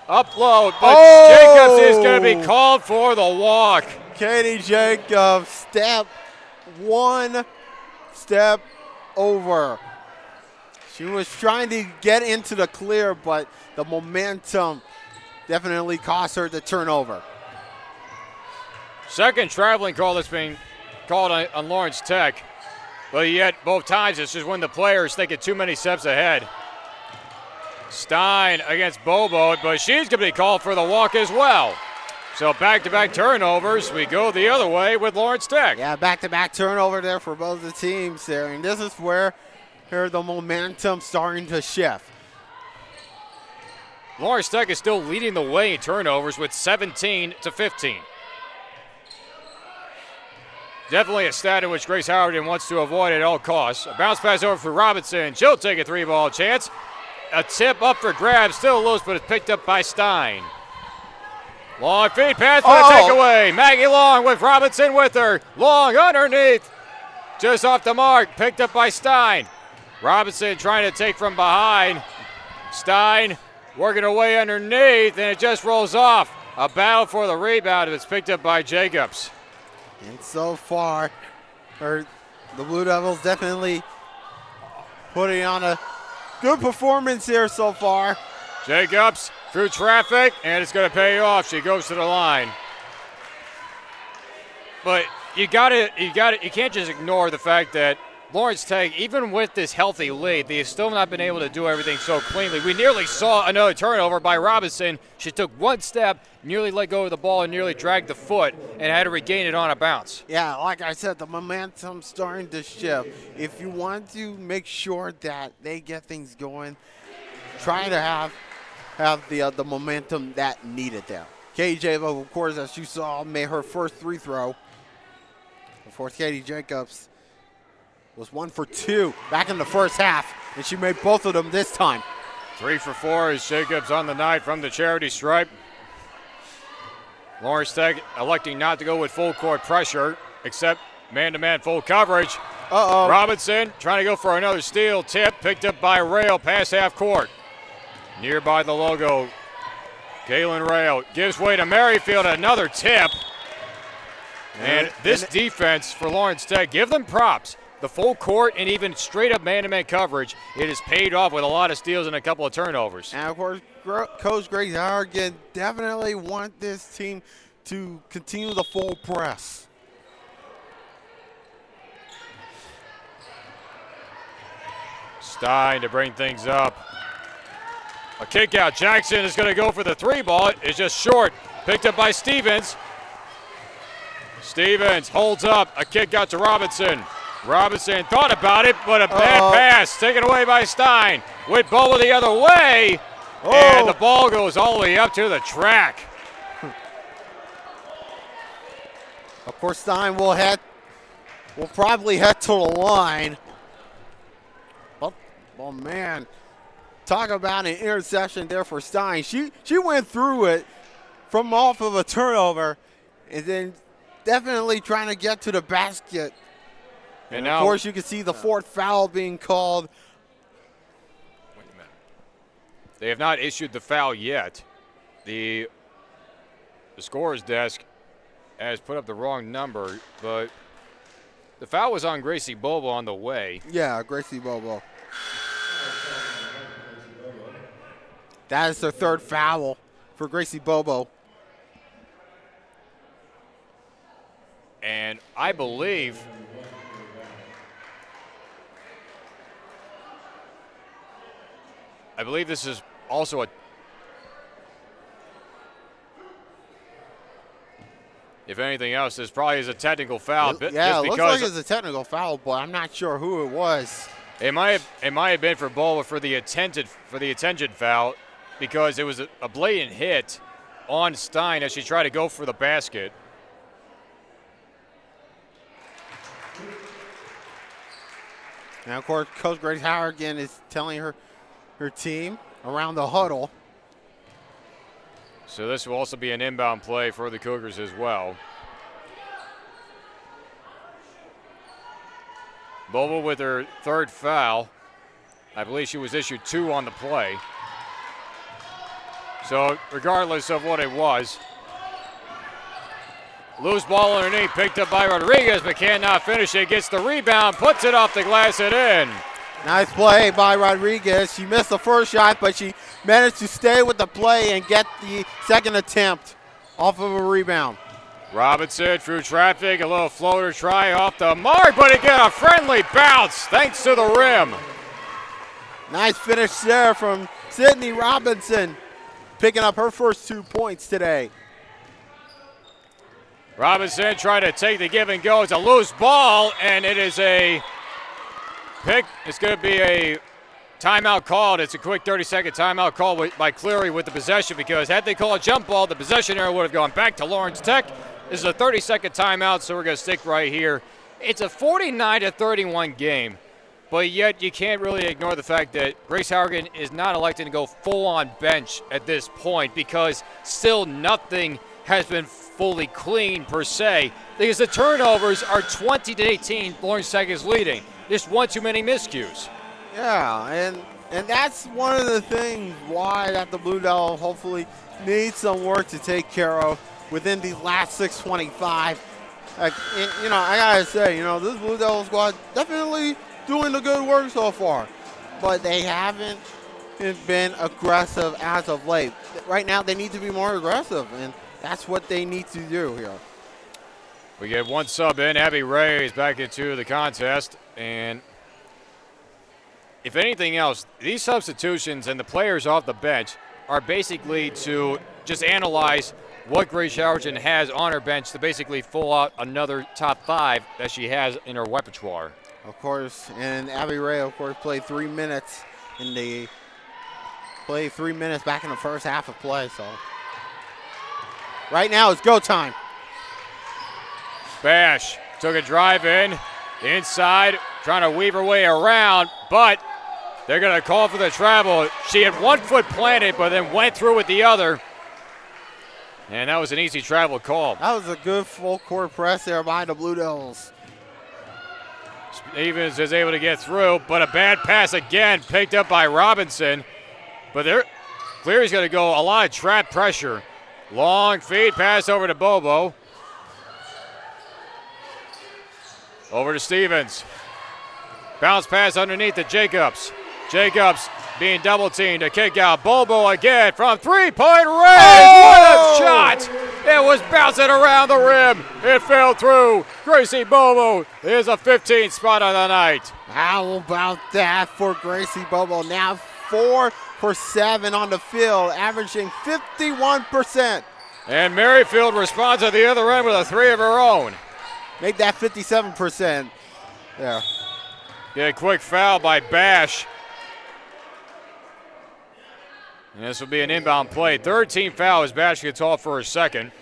up low, but Jacobs is going to be called for the walk. Katie Jacobs, one step over. She was trying to get into the clear, but the momentum definitely cost her the turnover. Second traveling call that's being called on Lawrence Tech, but yet both times it's just when the player's thinking too many steps ahead. Stein against Bobo, but she's going to be called for the walk as well. So back-to-back turnovers. We go the other way with Lawrence Tech. Yeah, back-to-back turnover there for both the teams there, and this is where the momentum starting to shift. Lawrence Tech is still leading the way in turnovers with 17-15. Definitely a stat in which Grace Howard wants to avoid at all costs. A bounce pass over for Robinson. She'll take a 3-ball chance. A tip up for grabs, still loose, but it's picked up by Stein. Long feed pass for the takeaway. Maggie Long with Robinson with her. Long underneath. Just off the mark, picked up by Stein. Robinson trying to take from behind. Stein working her way underneath, and it just rolls off. A battle for the rebound, and it's picked up by Jacobs. And so far, the Blue Devils definitely putting on a good performance here so far. Jacobs through traffic, and it's going to pay off. She goes to the line. But you can't just ignore the fact that Lawrence Tech, even with this healthy lead, they have still not been able to do everything so cleanly. We nearly saw another turnover by Robinson. She took one step, nearly let go of the ball, and nearly dragged the foot, and had to regain it on a bounce. Yeah, like I said, the momentum's starting to shift. If you want to make sure that they get things going, try to have the momentum that needed there. KJ, of course, as you saw, made her first free throw. Of course, Katie Jacobs was 1 for 2 back in the first half, and she made both of them this time. 3 for 4 is Jacobs on the night from the charity stripe. Lawrence Tech electing not to go with full court pressure, except man-to-man full coverage. Robinson trying to go for another steal. Tip picked up by Rail past half court. Nearby the logo, Galen Rail gives way to Merrifield. Another tip. And this defense for Lawrence Tech, give them props. The full court and even straight-up man-to-man coverage, it has paid off with a lot of steals and a couple of turnovers. And, of course, Coach Grace Howard definitely want this team to continue the full press. Stein to bring things up. A kick out. Jackson is going to go for the 3-ball. It's just short. Picked up by Stevens. Stevens holds up. A kick out to Robinson. Robinson thought about it, but a bad pass taken away by Stein. With Bobo the other way, and the ball goes all the way up to the track. Of course, Stein will probably head to the line. Oh man, talk about an interception there for Stein. She went through it from off of a turnover, and then definitely trying to get to the basket. And now, of course, you can see the fourth foul being called. Wait a minute. They have not issued the foul yet. The scorer's desk has put up the wrong number, but the foul was on Gracie Bobo on the way. Yeah, Gracie Bobo. That is their third foul for Gracie Bobo. And I believe this is also if anything else, this probably is a technical foul. Yeah, it looks like it's a technical foul, but I'm not sure who it was. It might have been for Bobo for the attempted foul, because it was a blatant hit on Stein as she tried to go for the basket. Now, of course, Coach Grace Howard again is telling her team around the huddle. So this will also be an inbound play for the Cougars as well. Bobo with her third foul. I believe she was issued 2 on the play. So regardless of what it was, loose ball underneath, picked up by Rodriguez, but cannot finish it. Gets the rebound, puts it off the glass and in. Nice play by Rodriguez. She missed the first shot, but she managed to stay with the play and get the second attempt off of a rebound. Robinson through traffic, a little floater try off the mark, but again a friendly bounce thanks to the rim. Nice finish there from Sydney Robinson, picking up her first 2 points today. Robinson trying to take the give and go. It's a loose ball, and it is a pick. It's going to be a timeout called. It's a quick 30-second timeout called by Cleary with the possession, because had they called a jump ball, the possession arrow would have gone back to Lawrence Tech. This is a 30-second timeout, so we're going to stick right here. It's a 49-31 game, but yet you can't really ignore the fact that Grace Haugen is not electing to go full-on bench at this point, because still nothing has been fully clean per se, because the turnovers are 20-18. Lawrence Tech is leading. Just one too many miscues. Yeah, and that's one of the things why that the Blue Devils hopefully need some work to take care of within these last 6:25. I gotta say, this Blue Devil squad definitely doing the good work so far, but they haven't been aggressive as of late. Right now, they need to be more aggressive, and that's what they need to do here. We get one sub in. Abby Ray is back into the contest, and if anything else, these substitutions and the players off the bench are basically to just analyze what Grace Haugen has on her bench to basically fill out another top 5 that she has in her repertoire. Of course, and Abby Ray, of course, played 3 minutes back in the first half of play. So right now it's go time. Bash took a drive in, inside, trying to weave her way around, but they're going to call for the travel. She had one foot planted, but then went through with the other. And that was an easy travel call. That was a good full court press there by the Blue Devils. Stevens is able to get through, but a bad pass again, picked up by Robinson. But Cleary's going to go a lot of trap pressure. Long feed pass over to Bobo. Over to Stevens. Bounce pass underneath to Jacobs. Jacobs being double teamed to kick out. Bobo again from three-point range. What a shot! It was bouncing around the rim. It fell through. Gracie Bobo is a 15th spot on the night. How about that for Gracie Bobo? Now 4 for 7 on the field, averaging 51%. And Merrifield responds at the other end with a 3 of her own. Make that 57% there. Get a quick foul by Bash. And this will be an inbound play. 3rd team foul as Bash gets off for her second.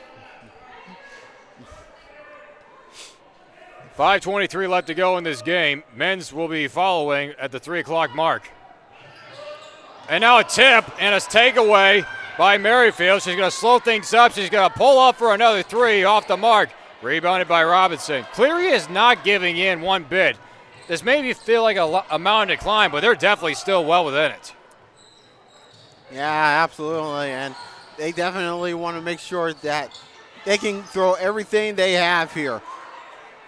5:23 left to go in this game. Men's will be following at the 3 o'clock mark. And now a tip and a takeaway by Merrifield. She's going to slow things up. She's going to pull up for another 3 off the mark. Rebounded by Robinson. Cleary is not giving in one bit. This may feel like a mountain to climb, but they're definitely still well within it. Yeah, absolutely. And they definitely want to make sure that they can throw everything they have here.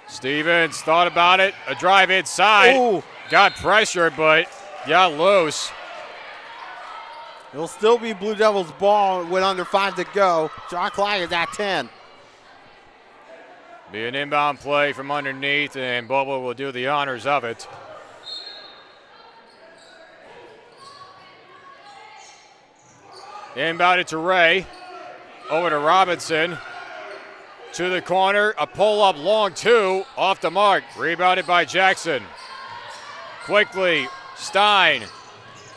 Stevens thought about it. A drive inside. Ooh. Got pressure, but got loose. It'll still be Blue Devils ball with under 5 to go. Shot clock is at 10. Be an inbound play from underneath, and Bobo will do the honors of it. Inbounded to Ray. Over to Robinson. To the corner. A pull-up long 2. Off the mark. Rebounded by Jackson. Quickly, Stein.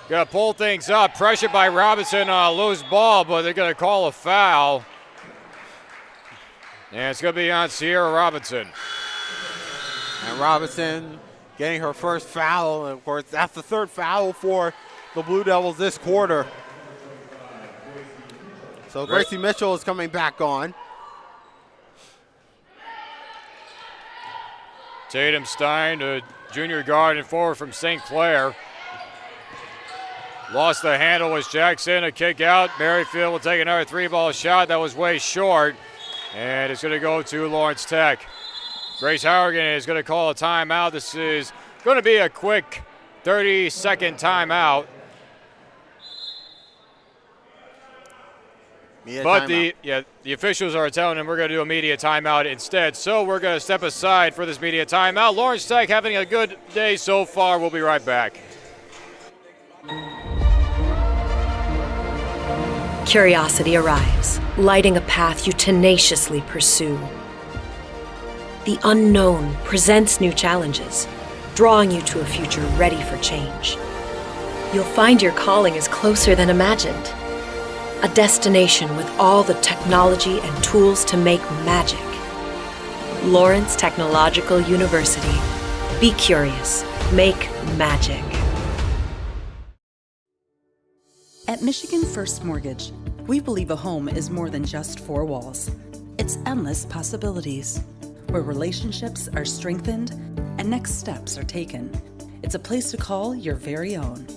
Going to pull things up. Pressured by Robinson on a loose ball, but they're going to call a foul. And it's going to be on Sierra Robinson. And Robinson getting her first foul. And of course, that's the 3rd foul for the Blue Devils this quarter. So Gracie Mitchell is coming back on. Tatum Stein, the junior guard and forward from St. Clair. Lost the handle was Jackson. A kick out. Merrifield will take another 3-ball shot. That was way short. And it's going to go to Lawrence Tech. Grace Haugen is going to call a timeout. This is going to be a quick 30-second timeout. But the officials are telling them we're going to do a media timeout instead. So we're going to step aside for this media timeout. Lawrence Tech having a good day so far. We'll be right back. Curiosity arrives, lighting a path you tenaciously pursue. The unknown presents new challenges, drawing you to a future ready for change. you'll find your calling is closer than imagined. A destination with all the technology and tools to make magic. Lawrence Technological University. Be curious. Make magic. At Michigan First Mortgage, we believe a home is more than just four walls. It's endless possibilities, where relationships are strengthened and next steps are taken. It's a place to call your very own,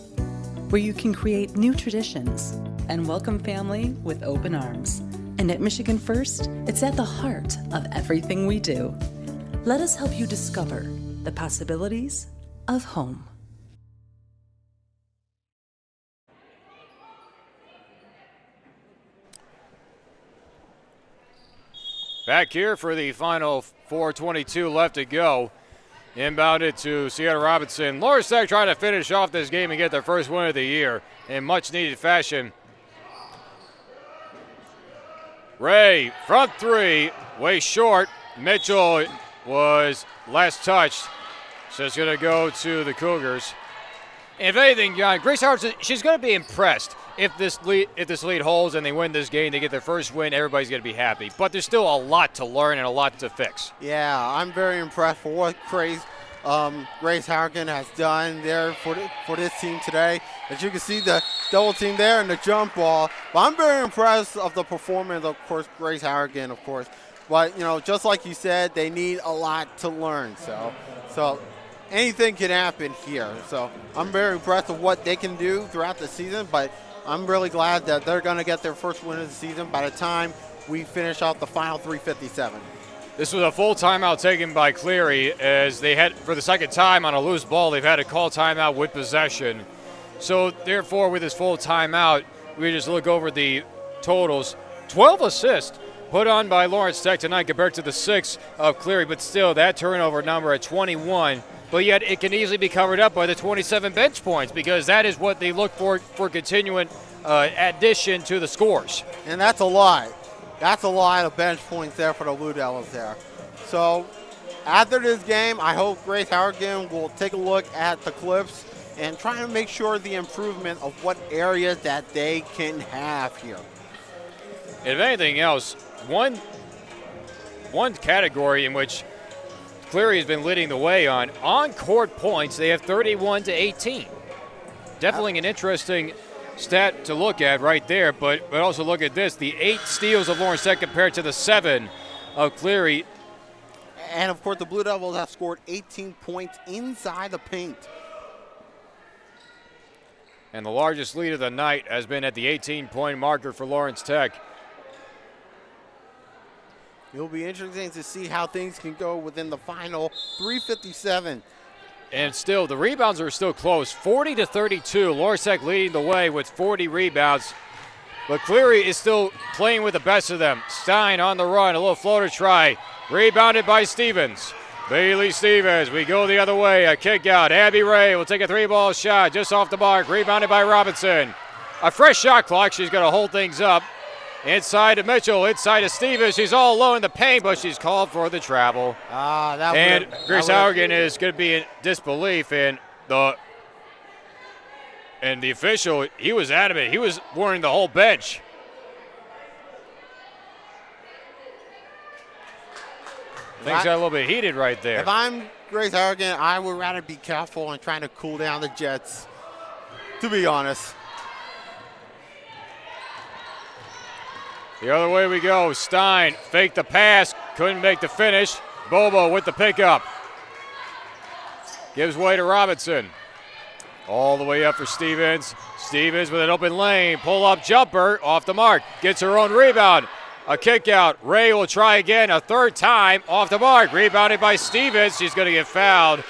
where you can create new traditions and welcome family with open arms. And at Michigan First, it's at the heart of everything we do. Let us help you discover the possibilities of home. Back here for the final 4:22 left to go. Inbounded to Sierra Robinson. Lawrence Tech trying to finish off this game and get their first win of the year in much needed fashion. Ray, front three, way short. Mitchell was last touched, so it's going to go to the Cougars. If anything, Grace Howard, she's going to be impressed. If this lead holds and they win this game, they get their first win, everybody's going to be happy. But there's still a lot to learn and a lot to fix. Yeah, I'm very impressed for what Grace Harrigan has done there for this team today. As you can see, the double team there and the jump ball. But I'm very impressed of the performance, of course, Grace Harrigan, of course. But, just like you said, they need a lot to learn. So anything can happen here. So I'm very impressed with what they can do throughout the season. But I'm really glad that they're going to get their first win of the season by the time we finish out the final 3:57. This was a full timeout taken by Cleary, as they had, for the second time on a loose ball, they've had to call timeout with possession. So therefore, with this full timeout, we just look over the totals. 12 assists put on by Lawrence Tech tonight compared to the 6 of Cleary, but still that turnover number at 21. But yet it can easily be covered up by the 27 bench points, because that is what they look for continuing addition to the scores. And that's a lot. That's a lot of bench points there for the Blue Devils there. So after this game, I hope Grace Harrigan will take a look at the clips and try to make sure the improvement of what areas that they can have here. If anything else, one category in which Cleary has been leading the way on-court points, they have 31-18. Definitely an interesting stat to look at right there, but also look at this, the 8 steals of Lawrence Tech compared to the 7 of Cleary. And of course, the Blue Devils have scored 18 points inside the paint. And the largest lead of the night has been at the 18-point marker for Lawrence Tech. It'll be interesting to see how things can go within the final 3:57. And still, the rebounds are still close, 40-32. Lawrence Tech leading the way with 40 rebounds. But Cleary is still playing with the best of them. Stein on the run, a little floater try. Rebounded by Stevens. Bailey Stevens, we go the other way, a kick out. Abby Ray will take a 3-ball shot just off the mark. Rebounded by Robinson. A fresh shot clock, she's going to hold things up. Inside to Mitchell, inside to Stevens. She's all alone in the paint, but she's called for the travel. And Grace Haugen is going to be in disbelief. And the official, he was adamant. He was warning the whole bench. Things got a little bit heated right there. If I'm Grace Haugen, I would rather be careful and trying to cool down the Jets, to be honest. The other way we go. Stein faked the pass, couldn't make the finish. Bobo with the pickup. Gives way to Robinson. All the way up for Stevens. Stevens with an open lane. Pull-up jumper off the mark. Gets her own rebound. A kick out. Ray will try again a third time off the mark. Rebounded by Stevens. She's going to get fouled.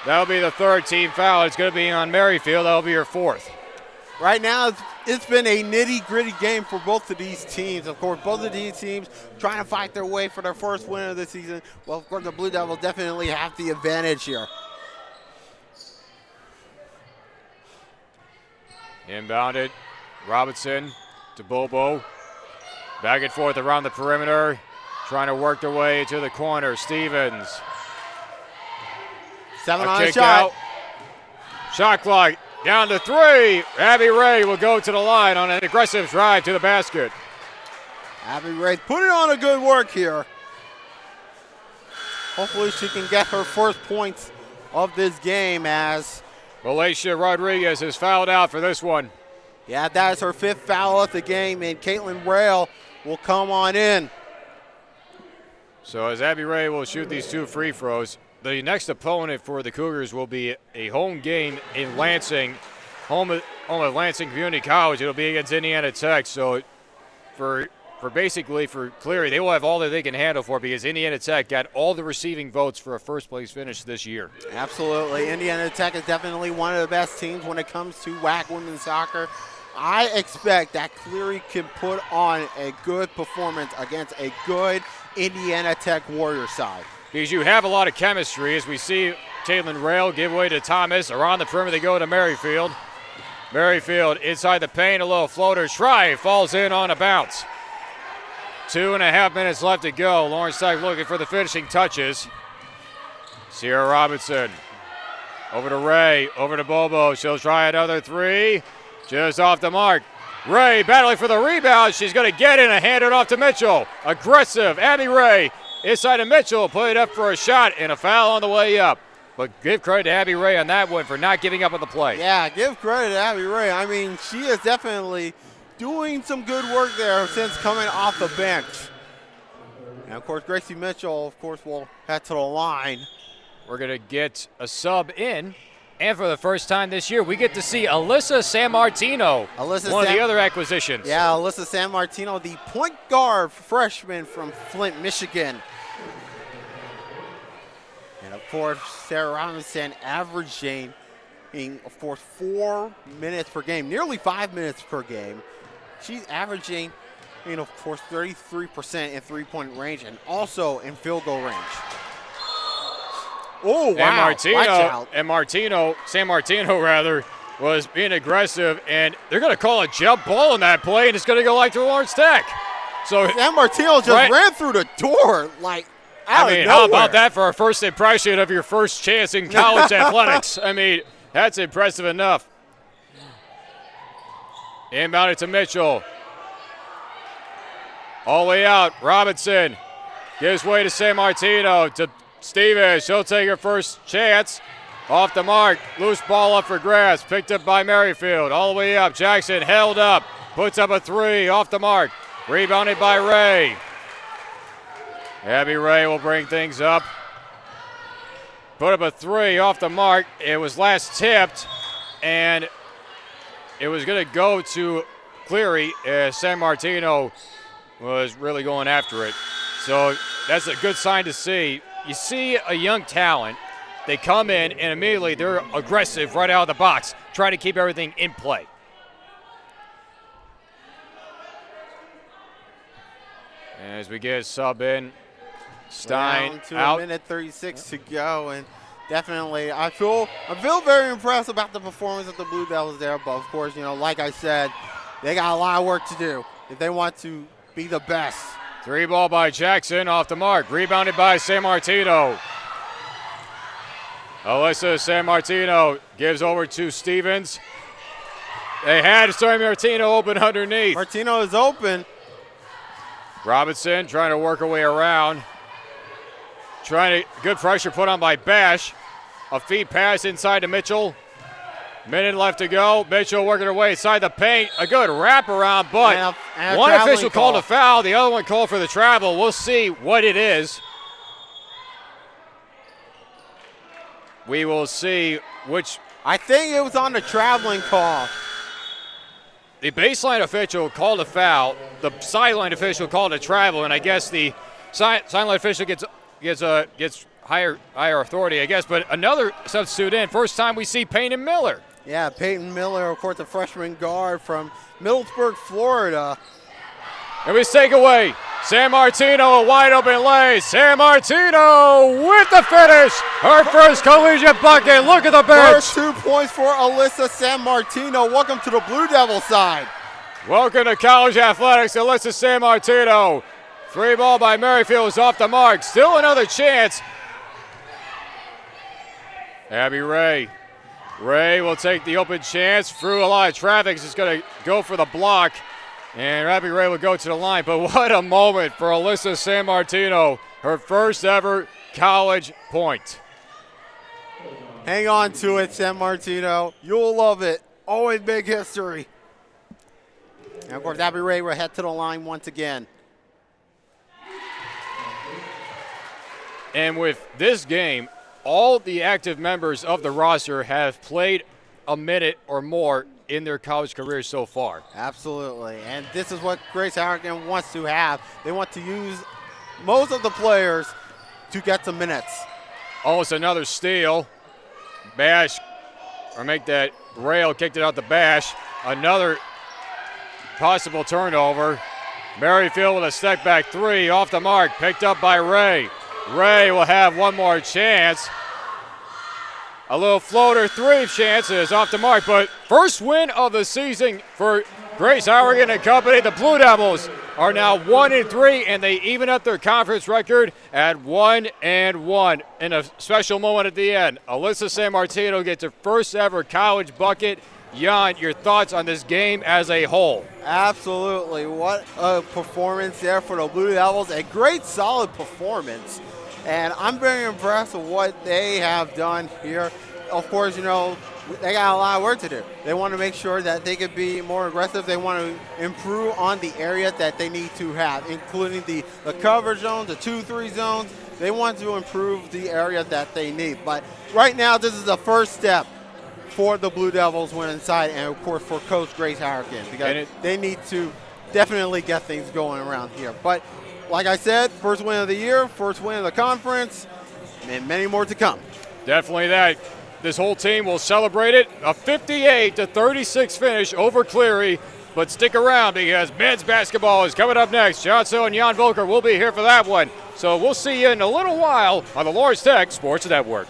That'll be the third team foul. It's going to be on Merrifield. That'll be her fourth. Right now, it's been a nitty-gritty game for both of these teams. Of course, both of these teams trying to fight their way for their first win of the season. Well, of course, the Blue Devils definitely have the advantage here. Inbounded. Robinson to Bobo. Back and forth around the perimeter. Trying to work their way to the corner. Stevens. 7 a on kick shot. Out. Shot clock. down to 3. Abby Ray will go to the line on an aggressive drive to the basket. Abby Ray putting on a good work here. Hopefully she can get her first points of this game as Malaysia Rodriguez is fouled out for this one. Yeah, that is her 5th foul of the game, and Caitlin Rail will come on in. So as Abby Ray will shoot these 2 free throws, the next opponent for the Cougars will be a home game in Lansing, home at Lansing Community College. It'll be against Indiana Tech. So for Cleary, they will have all that they can handle for because Indiana Tech got all the receiving votes for a first-place finish this year. Absolutely. Indiana Tech is definitely one of the best teams when it comes to WAC women's soccer. I expect that Cleary can put on a good performance against a good Indiana Tech Warrior side. Because you have a lot of chemistry as we see Caitlin Rail give way to Thomas. Around the perimeter they go to Merrifield. Merrifield inside the paint, a little floater try, falls in on a bounce. 2.5 minutes left to go. Lawrence Tech looking for the finishing touches. Sierra Robinson over to Ray, over to Bobo. She'll try another 3. Just off the mark. Ray battling for the rebound. She's going to get it and hand it off to Mitchell. Aggressive. Abby Ray inside to Mitchell. Put it up for a shot and a foul on the way up. But give credit to Abby Ray on that one for not giving up on the play. Yeah, give credit to Abby Ray. I mean, she is definitely doing some good work there since coming off the bench. And, of course, Gracie Mitchell, of course, will head to the line. We're going to get a sub in. And for the first time this year, we get to see Alyssa Sammartino, one of the other acquisitions. Yeah, Alyssa Sammartino, the point guard freshman from Flint, Michigan. And, of course, Sarah Robinson averaging, of course, 4 minutes per game, nearly 5 minutes per game. She's averaging, of course, 33% in three-point range and also in field goal range. Oh, wow. Sammartino was being aggressive, and they're going to call a jump ball on that play, and it's going to go like to Lawrence Tech. So Sammartino just ran through the door like out of nowhere. How about that for a first impression of your first chance in college athletics? I mean, that's impressive enough. Inbounded to Mitchell. All the way out. Robinson gives way to Sammartino to Stevens. She'll take her first chance. Off the mark. Loose ball up for grabs. Picked up by Merrifield. All the way up. Jackson held up. Puts up a 3. Off the mark. Rebounded by Ray. Abby Ray will bring things up. Put up a 3 off the mark. It was last tipped. And it was going to go to Cleary as Sammartino was really going after it. So that's a good sign to see. You see a young talent, they come in and immediately they're aggressive right out of the box, trying to keep everything in play. As we get a sub in, Stein down to out. a minute 36 to go, and definitely I feel very impressed about the performance of the Blue Devils there, but of course, like I said, they got a lot of work to do if they want to be the best. 3 ball by Jackson off the mark. Rebounded by Sammartino. Alyssa Sammartino gives over to Stevens. They had Sammartino open underneath. Martino is open. Robinson trying to work her way around. Good pressure put on by Bash. A feed pass inside to Mitchell. Minute left to go. Mitchell working her way inside the paint. A good wraparound, but one official called a foul. The other one called for the travel. We'll see what it is. We will see which. I think it was on the traveling call. The baseline official called a foul. The sideline official called a travel, and I guess the sideline official gets higher authority, I guess. But another substitute in. First time we see Peyton Miller. Yeah, Peyton Miller, of course, a freshman guard from Middlesburg, Florida. And we take away. Sammartino, a wide open lay. Sammartino with the finish. Her first collegiate bucket. Look at the bench. First 2 points for Alyssa Sammartino. Welcome to the Blue Devil side. Welcome to college athletics, Alyssa Sammartino. 3 ball by Merrifield is off the mark. Still another chance. Abby Ray Ray will take the open chance through a lot of traffic. He's just going to go for the block. And Ravi Ray will go to the line. But what a moment for Alyssa San Martino. Her first ever college point. Hang on to it, San Martino. You'll love it. Always big history. And of course, Abby Ray will head to the line once again. And with this game, all the active members of the roster have played a minute or more in their college careers so far. Absolutely. And this is what Grace Harrigan wants to have. They want to use most of the players to get some minutes. Almost another steal. Bash, or make that rail, kicked it out the Bash. Another possible turnover. Merrifield with a step back three, off the mark, picked up by Ray. Ray will have one more chance. A little floater, three chances off the mark, but first win of the season for Grace Harrigan and company. The Blue Devils are now 1-3, and they even up their conference record at 1-1. In a special moment at the end, Alyssa San Martino gets her first ever college bucket. Jan, your thoughts on this game as a whole? Absolutely. What a performance there for the Blue Devils. A great, solid performance. And I'm very impressed with what they have done here. Of course, you know, they got a lot of work to do. They want to make sure that they could be more aggressive. They want to improve on the areas that they need to have, including the cover zones, the 2-3 zones. They want to improve the area that they need. But right now, this is the first step for the Blue Devils when inside, and of course for Coach Grace Harrigan, because they need to definitely get things going around here. But like I said, first win of the year, first win of the conference, and many more to come. Definitely that. This whole team will celebrate it. A 58-36 finish over Cleary. But stick around because men's basketball is coming up next. John So and Jan Volker will be here for that one. So we'll see you in a little while on the Lawrence Tech Sports Network.